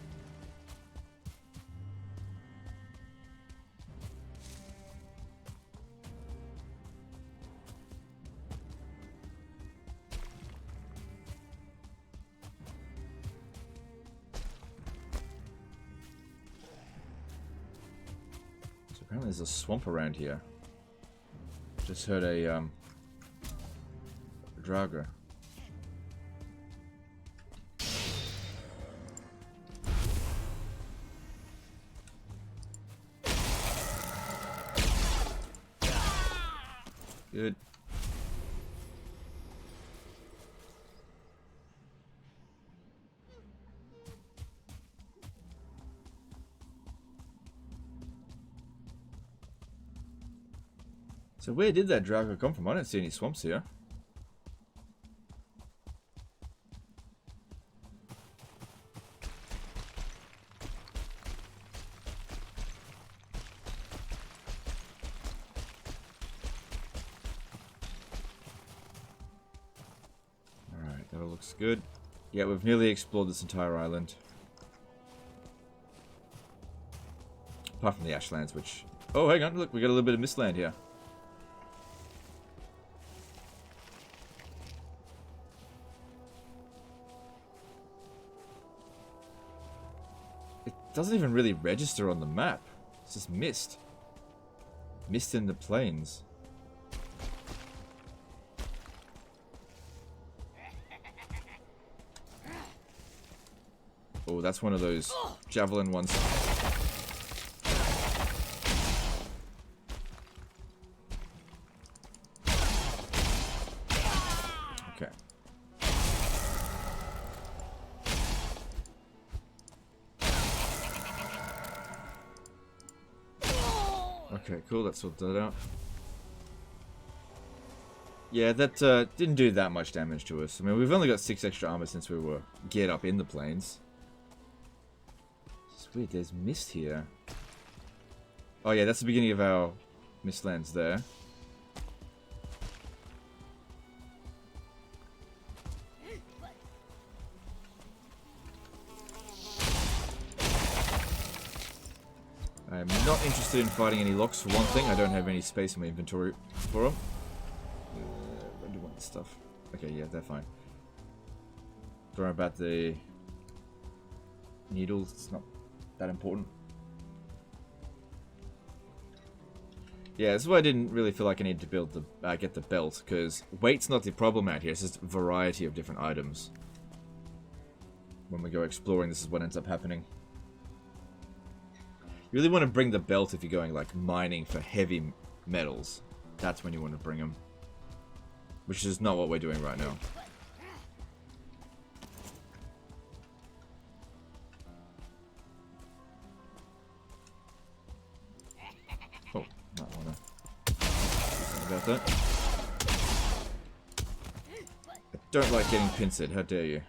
Apparently there's a swamp around here. Just heard a Draugr. Good. So where did that Drago come from? I don't see any swamps here. Alright, that all looks good. Yeah, we've nearly explored this entire island. Apart from the Ashlands, which... Oh, hang on, look, we got a little bit of Mistland here. It doesn't even really register on the map. It's just mist. Mist in the plains. Oh, that's one of those javelin ones. Okay. Okay, cool. Let's sort that out. Yeah, that didn't do that much damage to us. I mean, we've only got 6 extra armor since we were geared up in the plains. It's weird, there's mist here. Oh yeah, that's the beginning of our Mistlands there. I'm not interested in fighting any locks for one thing. I don't have any space in my inventory for them. I do want this stuff. Okay, yeah, they're fine. Don't worry about the needles. It's not that important. Yeah, this is why I didn't really feel like I needed to build the get the belt, because weight's not the problem out here. It's just a variety of different items. When we go exploring, this is what ends up happening. You really want to bring the belt if you're going like mining for heavy metals. That's when you want to bring them. Which is not what we're doing right now. Oh, might want to do something about that. I don't like getting pincered, how dare you.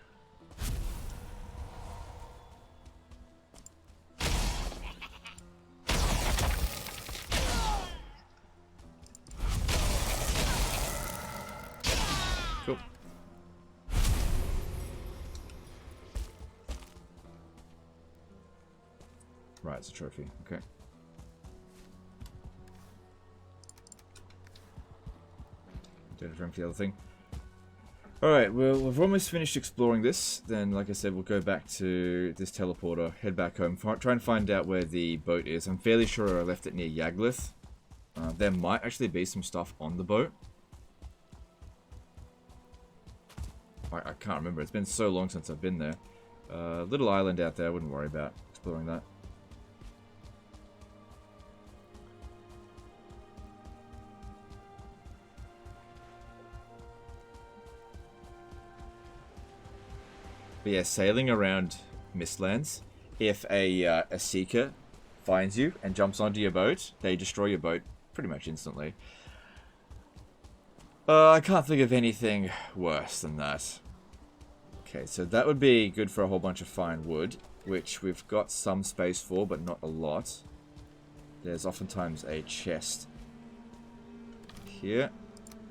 Cool. Right, it's a trophy. Okay. Data frame for the other thing. Alright, well, we've almost finished exploring this. Then, like I said, we'll go back to this teleporter, head back home, try and find out where the boat is. I'm fairly sure I left it near Yaglith. There might actually be some stuff on the boat. I can't remember. It's been so long since I've been there. Little island out there. I wouldn't worry about exploring that. But yeah, sailing around Mistlands. If a seeker finds you and jumps onto your boat, they destroy your boat pretty much instantly. I can't think of anything worse than that. Okay, so that would be good for a whole bunch of fine wood, which we've got some space for, but not a lot. There's oftentimes a chest here,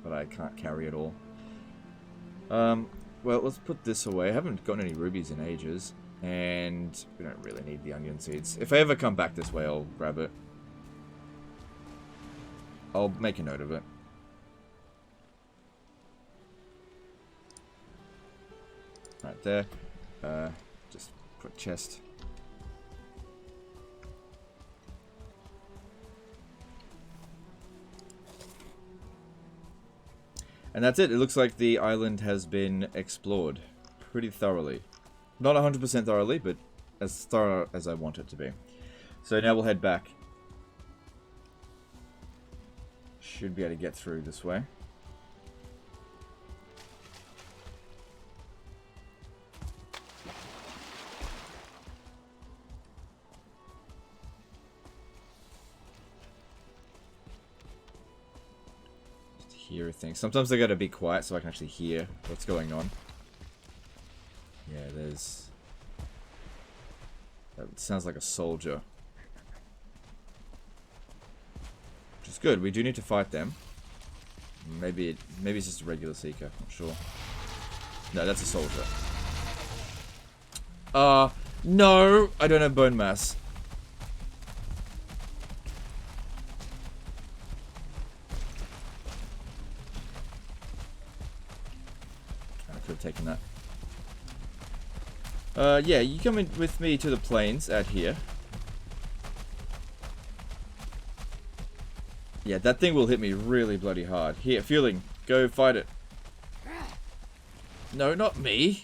but I can't carry it all. Well, let's put this away. I haven't gotten any rubies in ages, and we don't really need the onion seeds. If I ever come back this way, I'll grab it. I'll make a note of it. Right there. Just put chest. And that's it. It looks like the island has been explored pretty thoroughly. Not 100% thoroughly, but as thorough as I want it to be. So now we'll head back. Should be able to get through this way. hear things. Sometimes I gotta be quiet so I can actually hear what's going on. Yeah, there's... That sounds like a soldier. Which is good. We do need to fight them. Maybe it's just a regular seeker. Not sure. No, that's a soldier. No! I don't have bone mass. I could have taken that. Yeah, you come in with me to the plains out here. Yeah, that thing will hit me really bloody hard. Here, feeling. Go fight it. No, not me.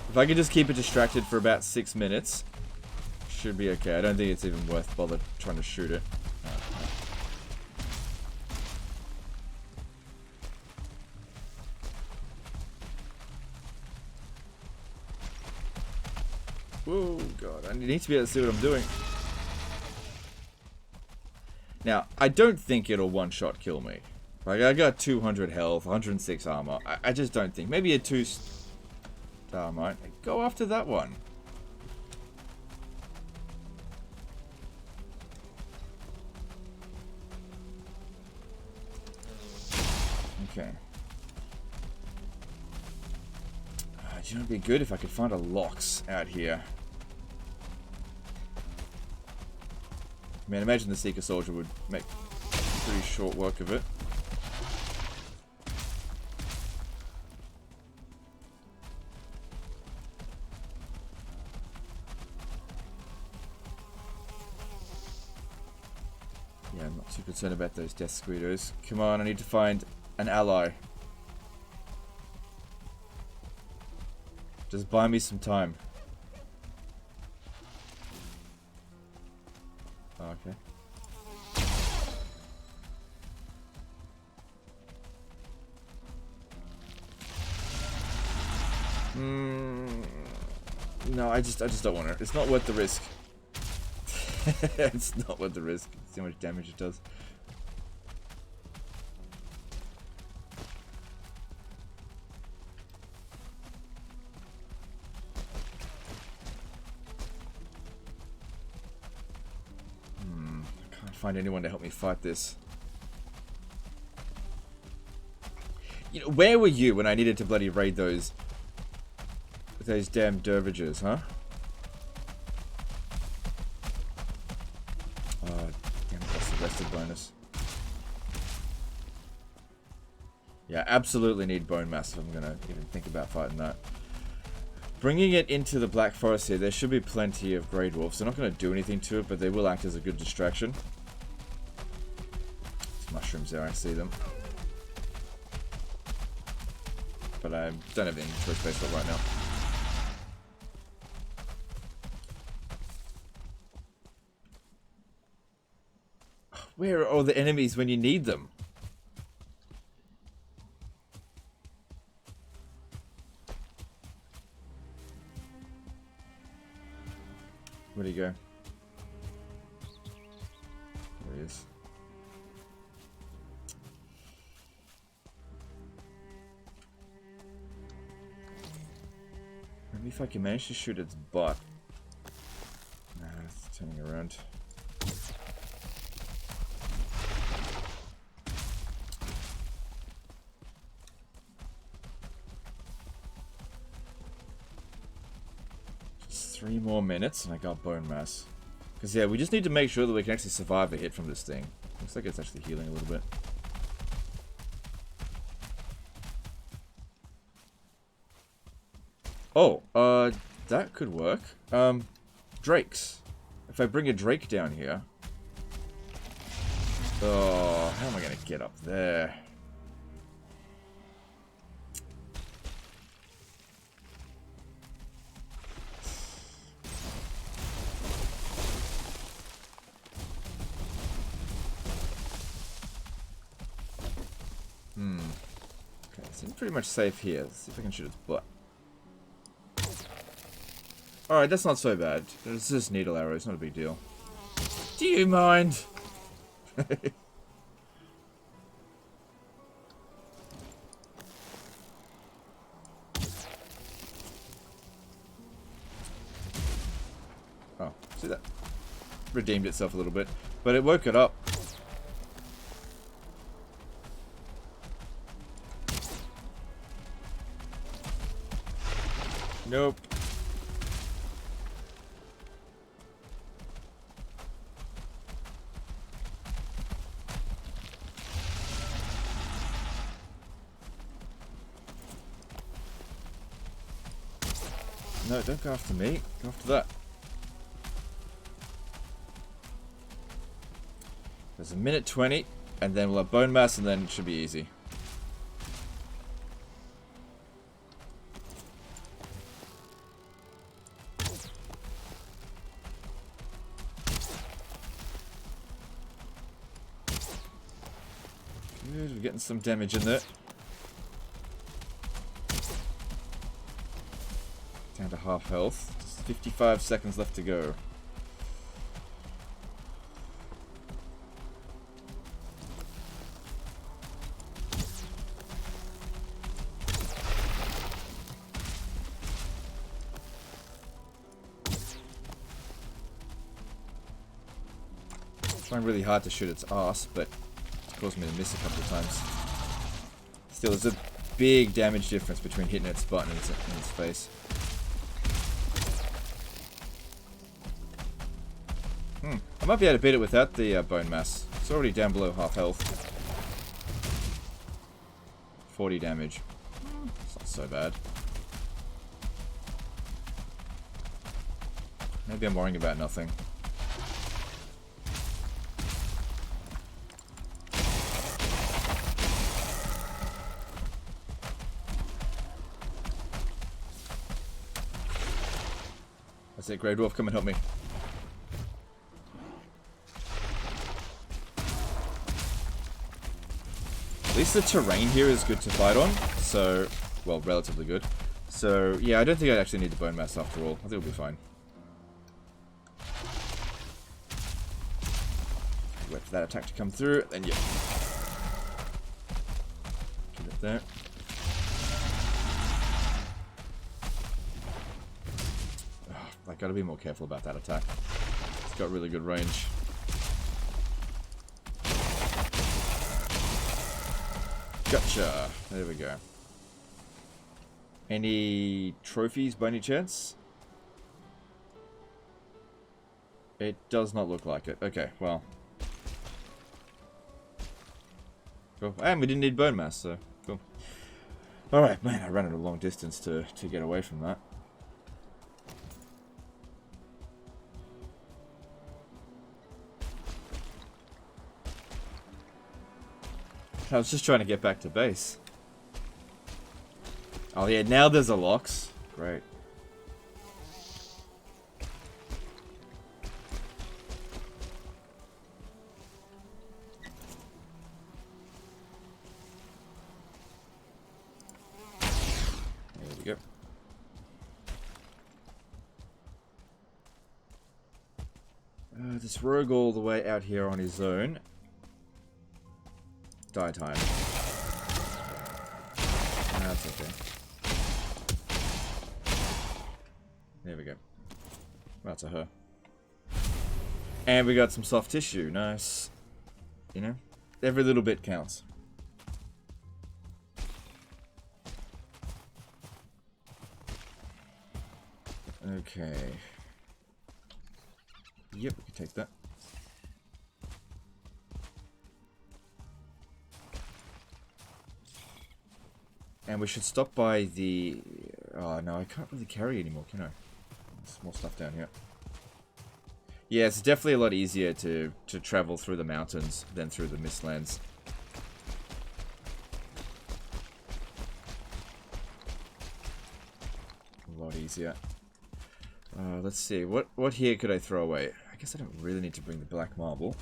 If I can just keep it distracted for about 6 minutes, should be okay. I don't think it's even worth bother trying to shoot it. Oh god, I need to be able to see what I'm doing. Now, I don't think it'll one-shot kill me. Like, I got 200 health, 106 armor. I just don't think. Maybe a 2-star might. Go after that one. Okay. Do you know, it'd be good if I could find a Lox out here. Man, imagine the Seeker Soldier would make pretty short work of it. Yeah, I'm not too concerned about those Death Squeeders. Come on, I need to find an ally. Just buy me some time. Oh, okay. No, I just don't want it. It's not worth the risk. It's not worth the risk. See how much damage it does. Find anyone to help me fight this. You know, where were you when I needed to bloody raid those damn dervigers, huh? Oh, damn, that's the rested bonus. Yeah, absolutely need bone mass if I'm gonna even think about fighting that. Bringing it into the Black Forest here, there should be plenty of Grey Dwarfs. They're not going to do anything to it, but they will act as a good distraction. Mushrooms there, I see them. But I don't have any choice space for it right now. Where are all the enemies when you need them? Where'd he go? There he is. Maybe if I can manage to shoot its butt. Nah, it's turning around. Just 3 more minutes and I got bone mass. Because yeah, we just need to make sure that we can actually survive a hit from this thing. Looks like it's actually healing a little bit. Oh, that could work. Drakes. If I bring a drake down here. Oh, how am I going to get up there? Okay, seems pretty much safe here. Let's see if I can shoot its butt. Alright, that's not so bad. It's just needle arrows, not a big deal. Do you mind? Oh, see that? Redeemed itself a little bit. But it woke it up. Nope. No, don't go after me. Go after that. There's a minute 20, and then we'll have Bonemass, and then it should be easy. Good, we're getting some damage in there. Down to half health. Just 55 seconds left to go. Trying really hard to shoot its ass, but it's caused me to miss a couple of times. Still, there's a big damage difference between hitting its butt and its face. I might be able to beat it without the Bonemass. It's already down below half health. 40 damage. It's not so bad. Maybe I'm worrying about nothing. That's it, Grey Dwarf, come and help me. At least the terrain here is good to fight on, so, well, relatively good. So, yeah, I don't think I actually need the Bonemass after all. I think it'll be fine. Wait for that attack to come through, then yeah. Get it there. I gotta be more careful about that attack. It's got really good range. Gotcha. There we go. Any trophies by any chance? It does not look like it. Okay, well. Cool. And we didn't need Bonemass, so cool. Alright, man, I ran it a long distance to get away from that. I was just trying to get back to base. Oh yeah, now there's a locks. Great. There we go. This rogue all the way out here on his own. Die time. That's okay. There we go. That's a her. And we got some soft tissue. Nice. You know, every little bit counts. Okay. Yep, we can take that. And we should stop by the... Oh, no, I can't really carry anymore, can I? There's more stuff down here. Yeah, it's definitely a lot easier to travel through the mountains than through the Mistlands. A lot easier. Let's see. What here could I throw away? I guess I don't really need to bring the black marble.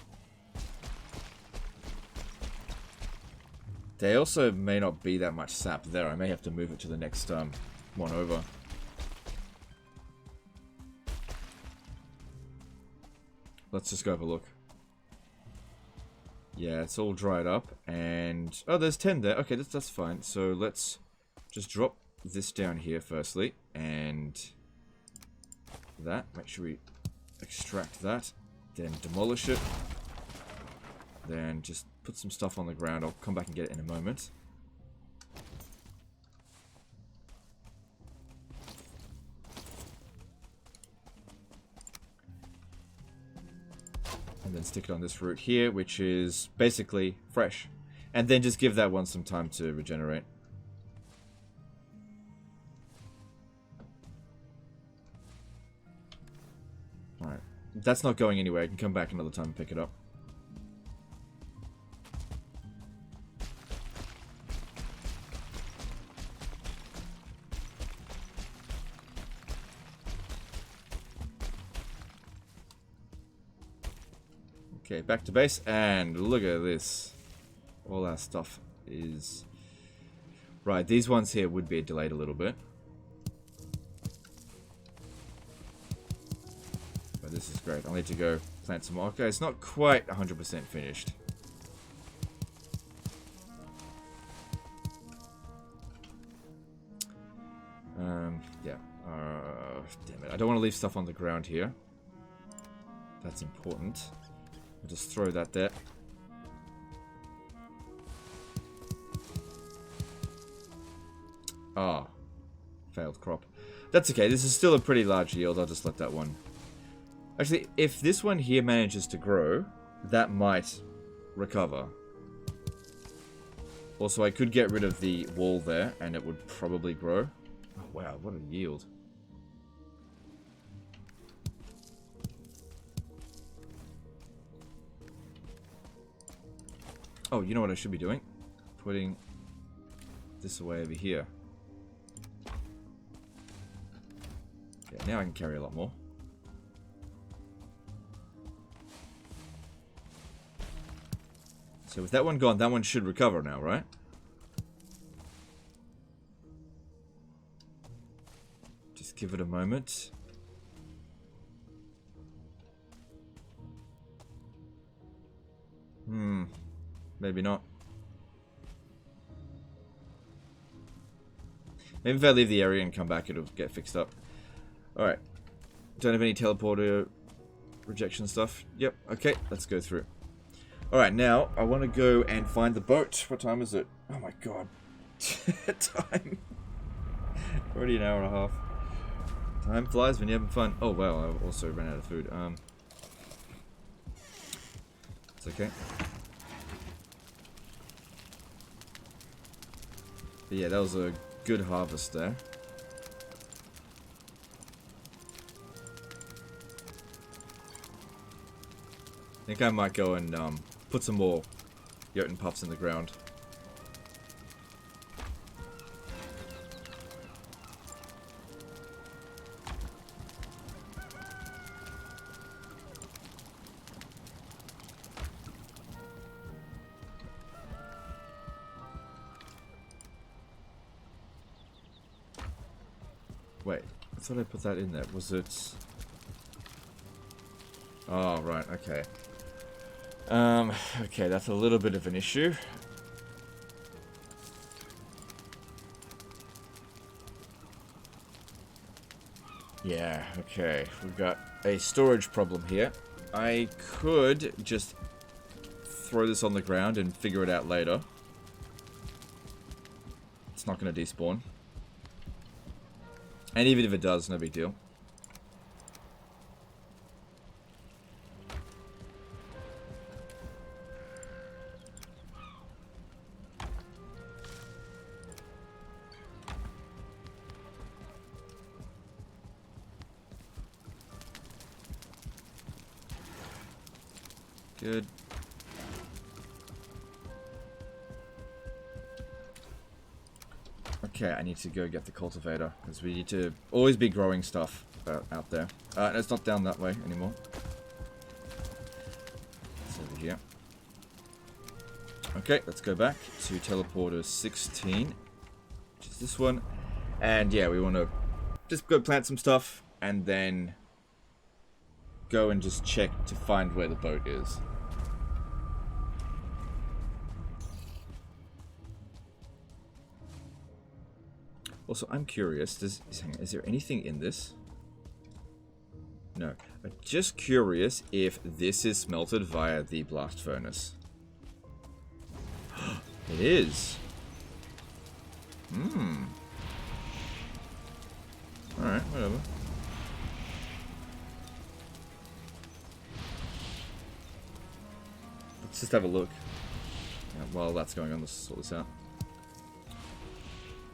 There also may not be that much sap there. I may have to move it to the next one over. Let's just go have a look. Yeah, it's all dried up, and... Oh, there's 10 there. Okay, that's fine. So let's just drop this down here firstly, and that. Make sure we extract that, then demolish it. Then just put some stuff on the ground. I'll come back and get it in a moment. And then stick it on this root here, which is basically fresh. And then just give that one some time to regenerate. Alright. That's not going anywhere. I can come back another time and pick it up. Okay, back to base, and look at this. All our stuff is... Right, these ones here would be delayed a little bit. But this is great. I'll need to go plant some more. Okay, it's not quite 100% finished. Yeah. Damn it. I don't want to leave stuff on the ground here. That's important. I'll just throw that there. Ah. Failed crop. That's okay. This is still a pretty large yield. I'll just let that one... Actually, if this one here manages to grow, that might recover. Also, I could get rid of the wall there, and it would probably grow. Oh, wow. What a yield. Oh, you know what I should be doing? Putting this away over here. Yeah, now I can carry a lot more. So with that one gone, that one should recover now, right? Just give it a moment. Maybe not. Maybe if I leave the area and come back, it'll get fixed up. Alright. Don't have any teleporter rejection stuff. Yep, okay, let's go through. Alright, now I want to go and find the boat. What time is it? Oh my god. Time. Already an hour and a half. Time flies when you're having fun. Oh wow, I also ran out of food. It's okay. But yeah, that was a good harvest there. I think I might go and put some more Jotun puffs in the ground. Wait, I thought I put that in there. Was it... Oh, right, okay. Okay, that's a little bit of an issue. Yeah, okay. We've got a storage problem here. I could just throw this on the ground and figure it out later. It's not going to despawn. And even if it does, no big deal. Good. Okay, I need to go get the cultivator, because we need to always be growing stuff out there. No, it's not down that way anymore. It's over here. Okay, let's go back to teleporter 16, which is this one. And yeah, we want to just go plant some stuff, and then go and just check to find where the boat is. Also, I'm curious, is there anything in this? No. I'm just curious if this is smelted via the blast furnace. It is. Hmm. Alright, whatever. Let's just have a look. Yeah, while that's going on, let's sort this out.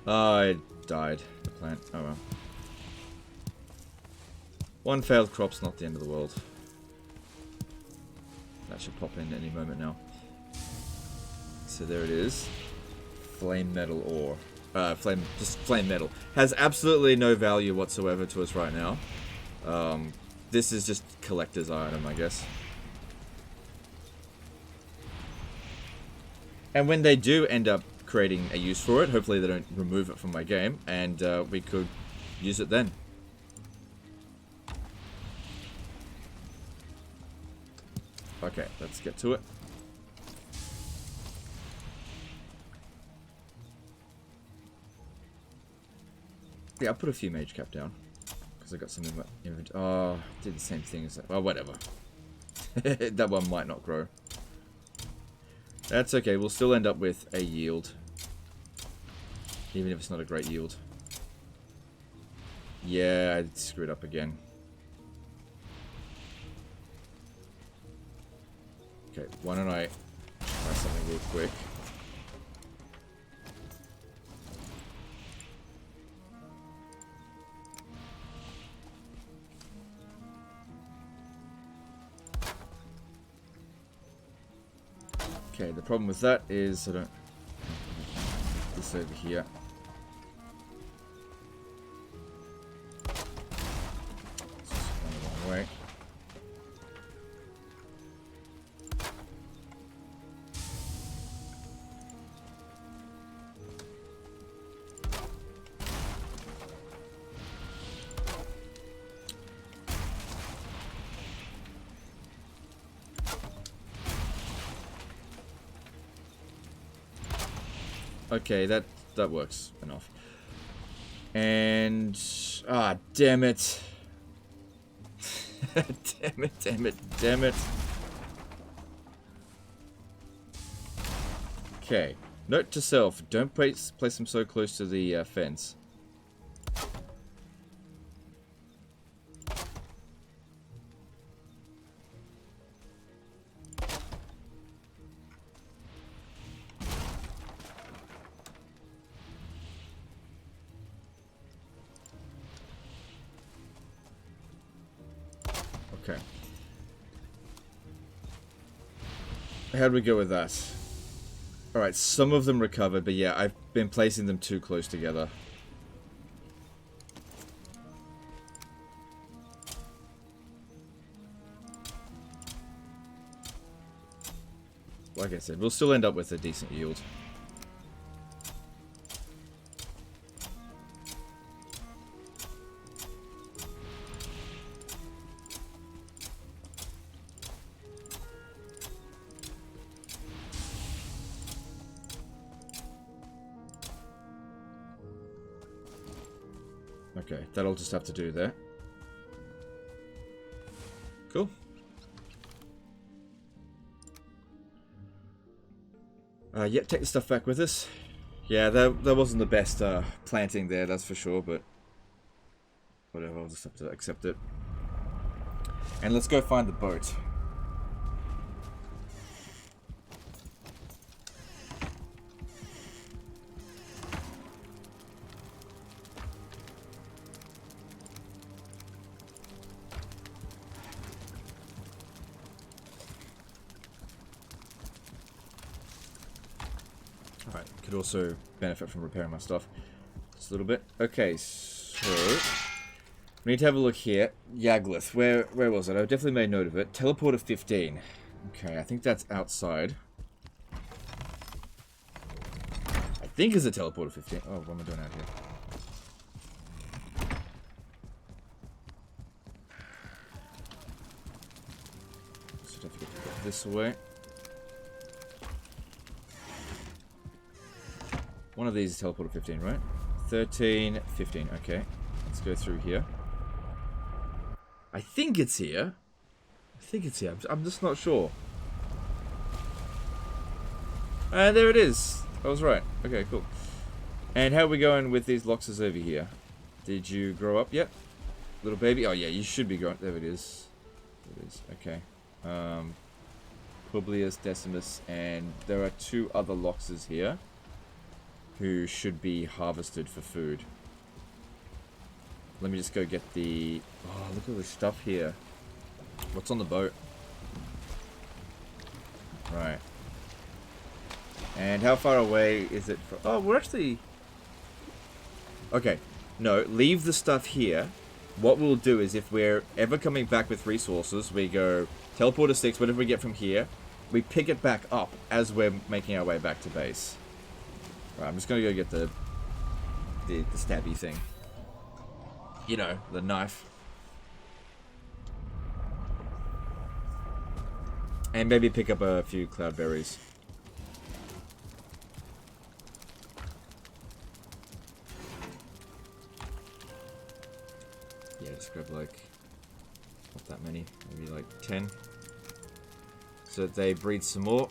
I died. The plant. Oh well. One failed crop's not the end of the world. That should pop in any moment now. So there it is. Flame metal ore. Just flame metal. Has absolutely no value whatsoever to us right now. This is just collector's item, I guess. And when they do end up creating a use for it, hopefully they don't remove it from my game, and we could use it then. Okay, let's get to it. Yeah, I'll put a few mage cap down. Because I got some in my inventory. Oh, did the same thing as that. Well, whatever. That one might not grow. That's okay, we'll still end up with a yield. Even if it's not a great yield. Yeah, I screwed up again. Okay, why don't I try something real quick. Okay, the problem with that is I don't... This over here. It's just going the wrong way. Okay, that works enough. And damn it. damn it. Okay. Note to self, don't place them so close to the fence. Okay. How'd we go with that? Alright, some of them recovered, but yeah, I've been placing them too close together. Like I said, we'll still end up with a decent yield. Okay, that'll just have to do there. Cool. Yeah, take the stuff back with us. Yeah, that wasn't the best planting there, that's for sure, but whatever, I'll just have to accept it. And let's go find the boat. Could also benefit from repairing my stuff just a little bit. Okay, so we need to have a look here. Yaglith, where was it? I definitely made note of it. Teleporter 15. Okay, I think that's outside. I think it's a teleporter 15. Oh, what am I doing out here? So don't forget to put this away. One of these is teleported 15, right? 13, 15. Okay. Let's go through here. I think it's here. I'm just not sure. There it is. I was right. Okay, cool. And how are we going with these loxes over here? Did you grow up yet? Little baby? Oh, yeah, you should be growing. There it is. There it is. Okay. Publius, Decimus, and there are 2 other loxes here who should be harvested for food. Let me just go get the... Oh, look at all this stuff here. What's on the boat? Right. And how far away is it from... Oh, we're actually... Okay. No, leave the stuff here. What we'll do is if we're ever coming back with resources, we go teleport to 6, whatever we get from here, we pick it back up as we're making our way back to base. Right, I'm just going to go get the stabby thing. You know, the knife. And maybe pick up a few cloudberries. Yeah, just grab like, not that many, maybe like 10. So that they breed some more.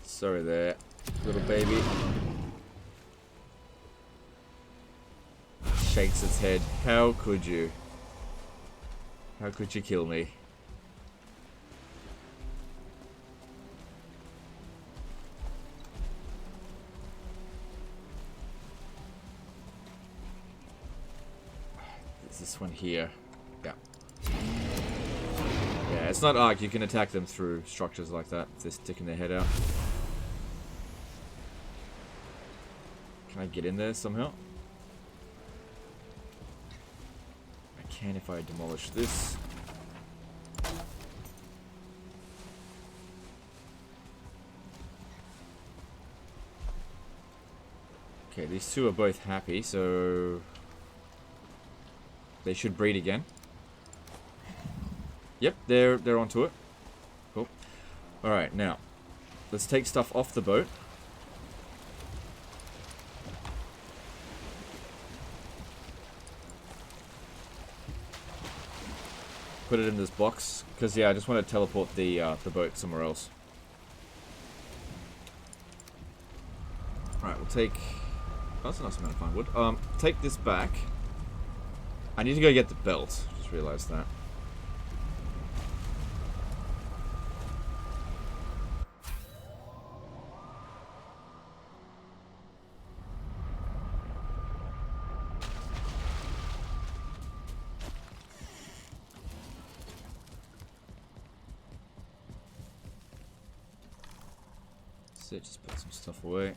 Sorry there, little baby. Shakes its head. How could you? How could you kill me? There's this one here. Yeah. Yeah, it's not arc. You can attack them through structures like that if they're sticking their head out. Can I get in there somehow? I can if I demolish this. Okay, these 2 are both happy, so they should breed again. Yep, they're onto it. Cool. Alright, now let's take stuff off the boat. Put it in this box, because yeah, I just want to teleport the boat somewhere else. Alright, we'll take... Oh, that's a nice amount of fine wood. Take this back. I need to go get the belt. Just realized that. So just put some stuff away.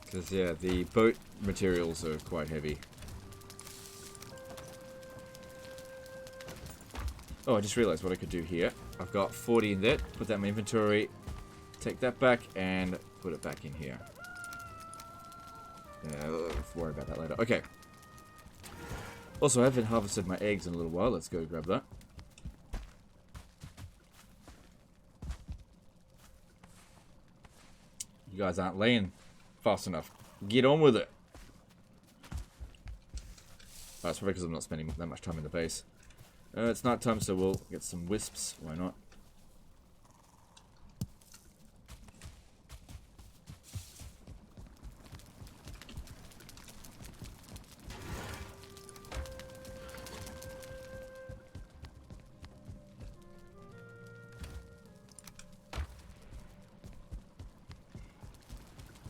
Because, yeah, the boat materials are quite heavy. Oh, I just realized what I could do here. I've got 40 in there. Put that in my inventory. Take that back and put it back in here. Yeah, I'll worry about that later. Okay. Also, I haven't harvested my eggs in a little while. Let's go grab that. You guys aren't laying fast enough. Get on with it. Oh, it's probably because I'm not spending that much time in the base. It's night time, so we'll get some wisps. Why not?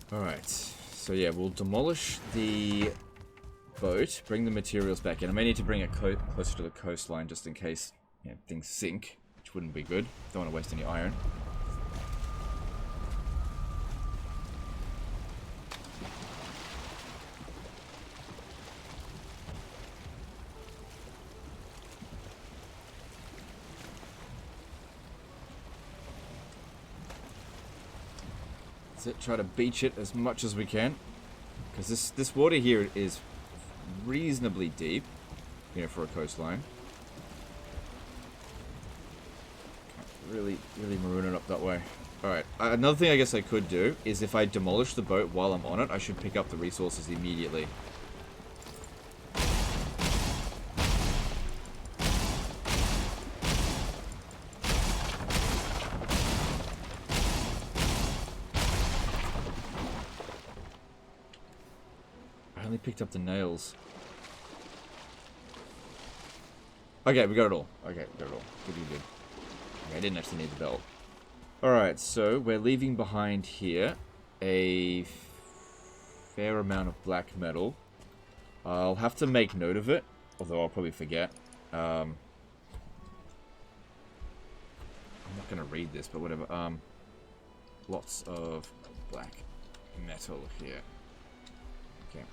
Alright, so yeah, we'll demolish the boat, bring the materials back in. I may need to bring it closer to the coastline just in case, you know, things sink, which wouldn't be good. Don't want to waste any iron. That's it. Try to beach it as much as we can, because this water here is reasonably deep, you know, for a coastline. Can't really maroon it up that way. Alright, another thing I guess I could do is if I demolish the boat while I'm on it, I should pick up the resources immediately. I only picked up the nails. Okay, we got it all. Okay, we got it all. Good. Okay, I didn't actually need the belt. Alright, so we're leaving behind here a fair amount of black metal. I'll have to make note of it, although I'll probably forget. I'm not going to read this, but whatever. Lots of black metal here. Okay.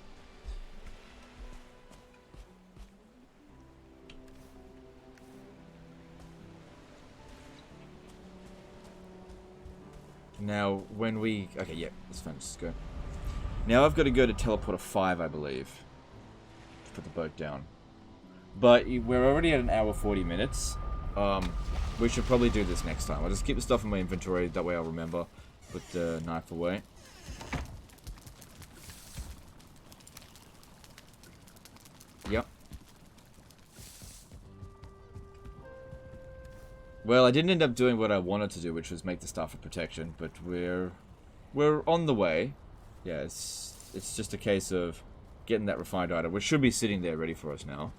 Now, when we... Okay, yeah, that's fine, just go. Now I've got to go to teleporter 5, I believe. To put the boat down. But we're already at an hour 40 minutes. We should probably do this next time. I'll just keep the stuff in my inventory, that way I'll remember. Put the knife away. Yep. Well, I didn't end up doing what I wanted to do, which was make the staff of protection, but we're on the way. Yeah, it's just a case of getting that refined item, which should be sitting there ready for us now.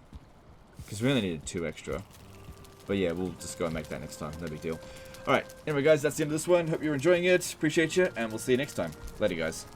Because we only needed 2 extra. But yeah, we'll just go and make that next time. No big deal. Alright, anyway guys, that's the end of this one. Hope you're enjoying it. Appreciate you, and we'll see you next time. Later guys.